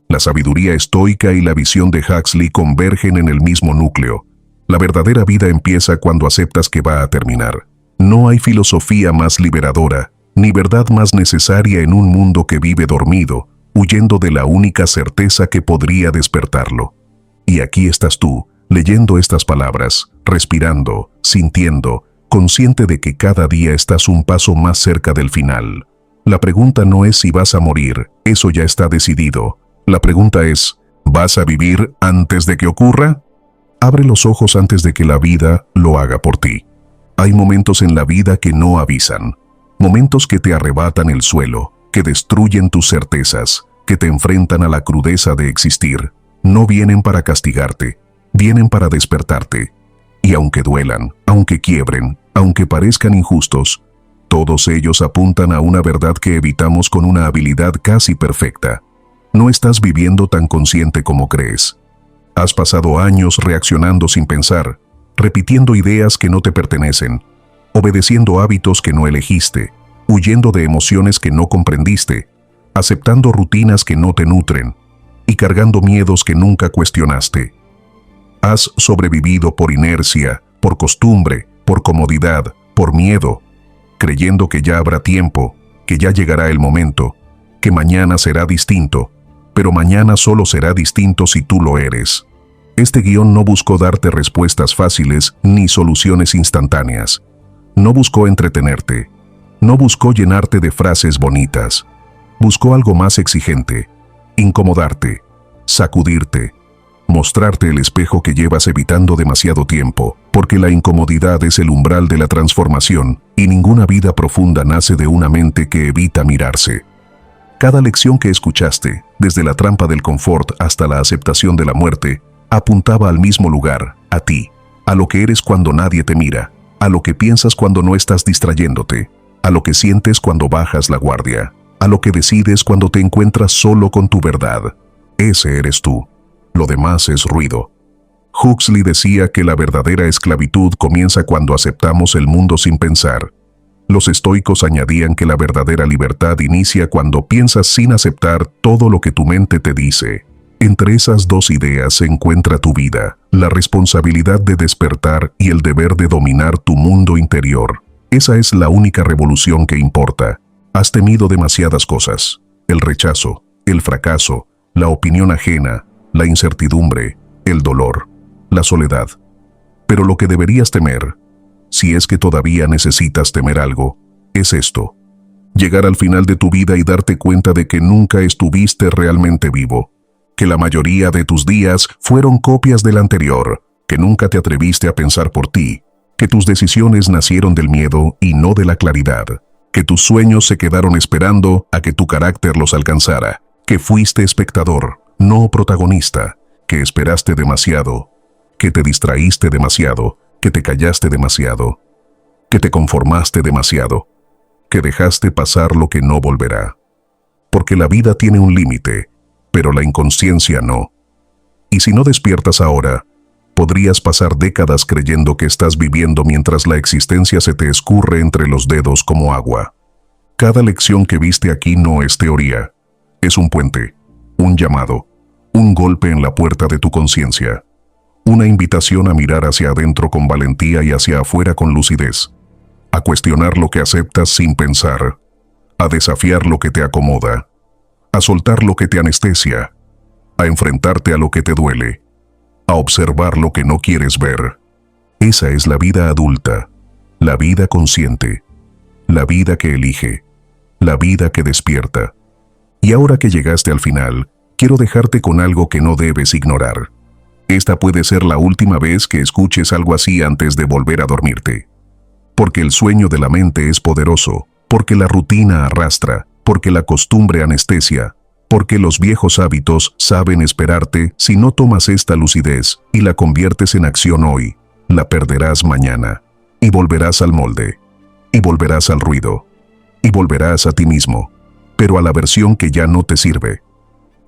[SPEAKER 1] La sabiduría estoica y la visión de Huxley convergen en el mismo núcleo. La verdadera vida empieza cuando aceptas que va a terminar. No hay filosofía más liberadora, ni verdad más necesaria en un mundo que vive dormido, huyendo de la única certeza que podría despertarlo. Y aquí estás tú, leyendo estas palabras, respirando, sintiendo, consciente de que cada día estás un paso más cerca del final. La pregunta no es si vas a morir, eso ya está decidido. La pregunta es, ¿vas a vivir antes de que ocurra? Abre los ojos antes de que la vida lo haga por ti. Hay momentos en la vida que no avisan. Momentos que te arrebatan el suelo, que destruyen tus certezas, que te enfrentan a la crudeza de existir. No vienen para castigarte, vienen para despertarte. Y aunque duelan, aunque quiebren, aunque parezcan injustos, todos ellos apuntan a una verdad que evitamos con una habilidad casi perfecta. No estás viviendo tan consciente como crees. Has pasado años reaccionando sin pensar, repitiendo ideas que no te pertenecen, obedeciendo hábitos que no elegiste, huyendo de emociones que no comprendiste, aceptando rutinas que no te nutren y cargando miedos que nunca cuestionaste. Has sobrevivido por inercia, por costumbre, por comodidad, por miedo, creyendo que ya habrá tiempo, que ya llegará el momento, que mañana será distinto, pero mañana solo será distinto si tú lo eres. Este guión no buscó darte respuestas fáciles ni soluciones instantáneas. No buscó entretenerte. No buscó llenarte de frases bonitas. Buscó algo más exigente, incomodarte, sacudirte, mostrarte el espejo que llevas evitando demasiado tiempo, porque la incomodidad es el umbral de la transformación y ninguna vida profunda nace de una mente que evita mirarse. Cada lección que escuchaste, desde la trampa del confort hasta la aceptación de la muerte, apuntaba al mismo lugar, a ti, a lo que eres cuando nadie te mira, a lo que piensas cuando no estás distrayéndote, a lo que sientes cuando bajas la guardia, a lo que decides cuando te encuentras solo con tu verdad. Ese eres tú. Lo demás es ruido. Huxley decía que la verdadera esclavitud comienza cuando aceptamos el mundo sin pensar. Los estoicos añadían que la verdadera libertad inicia cuando piensas sin aceptar todo lo que tu mente te dice. Entre esas dos ideas se encuentra tu vida, la responsabilidad de despertar y el deber de dominar tu mundo interior. Esa es la única revolución que importa. Has temido demasiadas cosas: el rechazo, el fracaso, la opinión ajena, la incertidumbre, el dolor, la soledad. Pero lo que deberías temer, si es que todavía necesitas temer algo, es esto: llegar al final de tu vida y darte cuenta de que nunca estuviste realmente vivo, que la mayoría de tus días fueron copias del anterior, que nunca te atreviste a pensar por ti, que tus decisiones nacieron del miedo y no de la claridad, que tus sueños se quedaron esperando a que tu carácter los alcanzara, que fuiste espectador, no protagonista, que esperaste demasiado, que te distraíste demasiado, que te callaste demasiado, que te conformaste demasiado, que dejaste pasar lo que no volverá. Porque la vida tiene un límite, pero la inconsciencia no. Y si no despiertas ahora, podrías pasar décadas creyendo que estás viviendo mientras la existencia se te escurre entre los dedos como agua. Cada lección que viste aquí no es teoría, es un puente, un llamado, un golpe en la puerta de tu conciencia, una invitación a mirar hacia adentro con valentía y hacia afuera con lucidez, a cuestionar lo que aceptas sin pensar, a desafiar lo que te acomoda, a soltar lo que te anestesia, a enfrentarte a lo que te duele, a observar lo que no quieres ver. Esa es la vida adulta, la vida consciente, la vida que elige, la vida que despierta. Y ahora que llegaste al final, quiero dejarte con algo que no debes ignorar. Esta puede ser la última vez que escuches algo así antes de volver a dormirte. Porque el sueño de la mente es poderoso, porque la rutina arrastra, porque la costumbre anestesia, porque los viejos hábitos saben esperarte. Si no tomas esta lucidez y la conviertes en acción hoy, la perderás mañana, y volverás al molde, y volverás al ruido, y volverás a ti mismo, pero a la versión que ya no te sirve.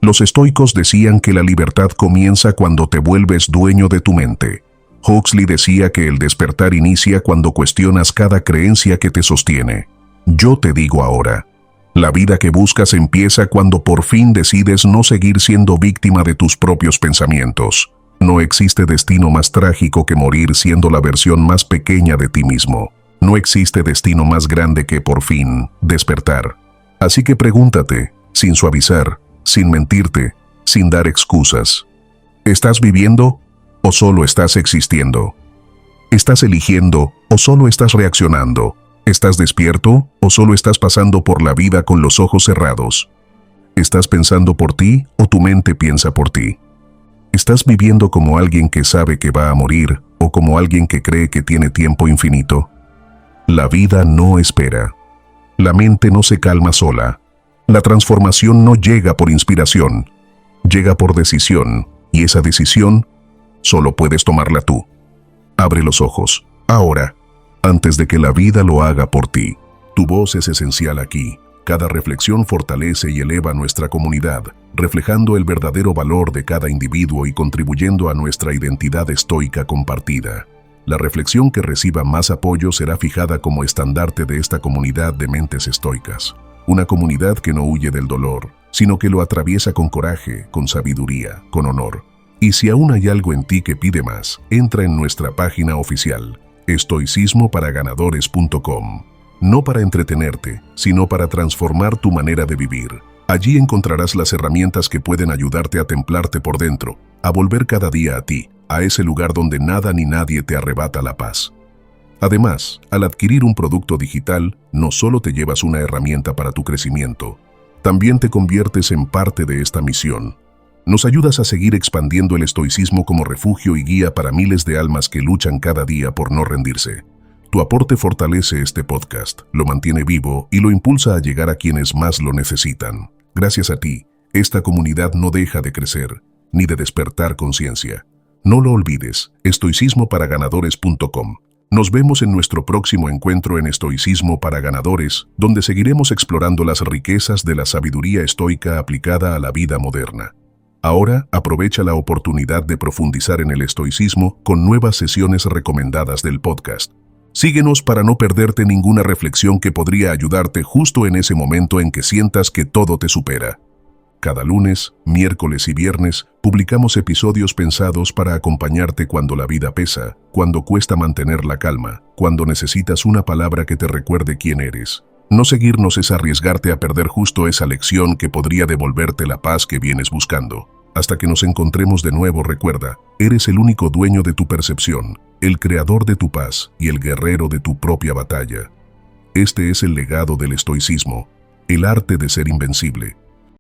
[SPEAKER 1] Los estoicos decían que la libertad comienza cuando te vuelves dueño de tu mente. Huxley decía que el despertar inicia cuando cuestionas cada creencia que te sostiene. Yo te digo ahora, la vida que buscas empieza cuando por fin decides no seguir siendo víctima de tus propios pensamientos. No existe destino más trágico que morir siendo la versión más pequeña de ti mismo. No existe destino más grande que por fin despertar. Así que pregúntate, sin suavizar, sin mentirte, sin dar excusas: ¿estás viviendo o solo estás existiendo? ¿Estás eligiendo o solo estás reaccionando? ¿Estás despierto o solo estás pasando por la vida con los ojos cerrados? ¿Estás pensando por ti o tu mente piensa por ti? ¿Estás viviendo como alguien que sabe que va a morir o como alguien que cree que tiene tiempo infinito? La vida no espera. La mente no se calma sola. La transformación no llega por inspiración, llega por decisión, y esa decisión solo puedes tomarla tú. Abre los ojos, ahora, antes de que la vida lo haga por ti. Tu voz es esencial aquí. Cada reflexión fortalece y eleva nuestra comunidad, reflejando el verdadero valor de cada individuo y contribuyendo a nuestra identidad estoica compartida. La reflexión que reciba más apoyo será fijada como estandarte de esta comunidad de mentes estoicas. Una comunidad que no huye del dolor, sino que lo atraviesa con coraje, con sabiduría, con honor. Y si aún hay algo en ti que pide más, entra en nuestra página oficial, estoicismoparaganadores.com. No para entretenerte, sino para transformar tu manera de vivir. Allí encontrarás las herramientas que pueden ayudarte a templarte por dentro, a volver cada día a ti, a ese lugar donde nada ni nadie te arrebata la paz. Además, al adquirir un producto digital, no solo te llevas una herramienta para tu crecimiento, también te conviertes en parte de esta misión. Nos ayudas a seguir expandiendo el estoicismo como refugio y guía para miles de almas que luchan cada día por no rendirse. Tu aporte fortalece este podcast, lo mantiene vivo y lo impulsa a llegar a quienes más lo necesitan. Gracias a ti, esta comunidad no deja de crecer, ni de despertar conciencia. No lo olvides, estoicismoparaganadores.com. Nos vemos en nuestro próximo encuentro en Estoicismo para Ganadores, donde seguiremos explorando las riquezas de la sabiduría estoica aplicada a la vida moderna. Ahora, aprovecha la oportunidad de profundizar en el estoicismo con nuevas sesiones recomendadas del podcast. Síguenos para no perderte ninguna reflexión que podría ayudarte justo en ese momento en que sientas que todo te supera. Cada lunes, miércoles y viernes publicamos episodios pensados para acompañarte cuando la vida pesa, cuando cuesta mantener la calma, cuando necesitas una palabra que te recuerde quién eres. No seguirnos es arriesgarte a perder justo esa lección que podría devolverte la paz que vienes buscando. Hasta que nos encontremos de nuevo, recuerda, eres el único dueño de tu percepción, el creador de tu paz y el guerrero de tu propia batalla. Este es el legado del estoicismo, el arte de ser invencible.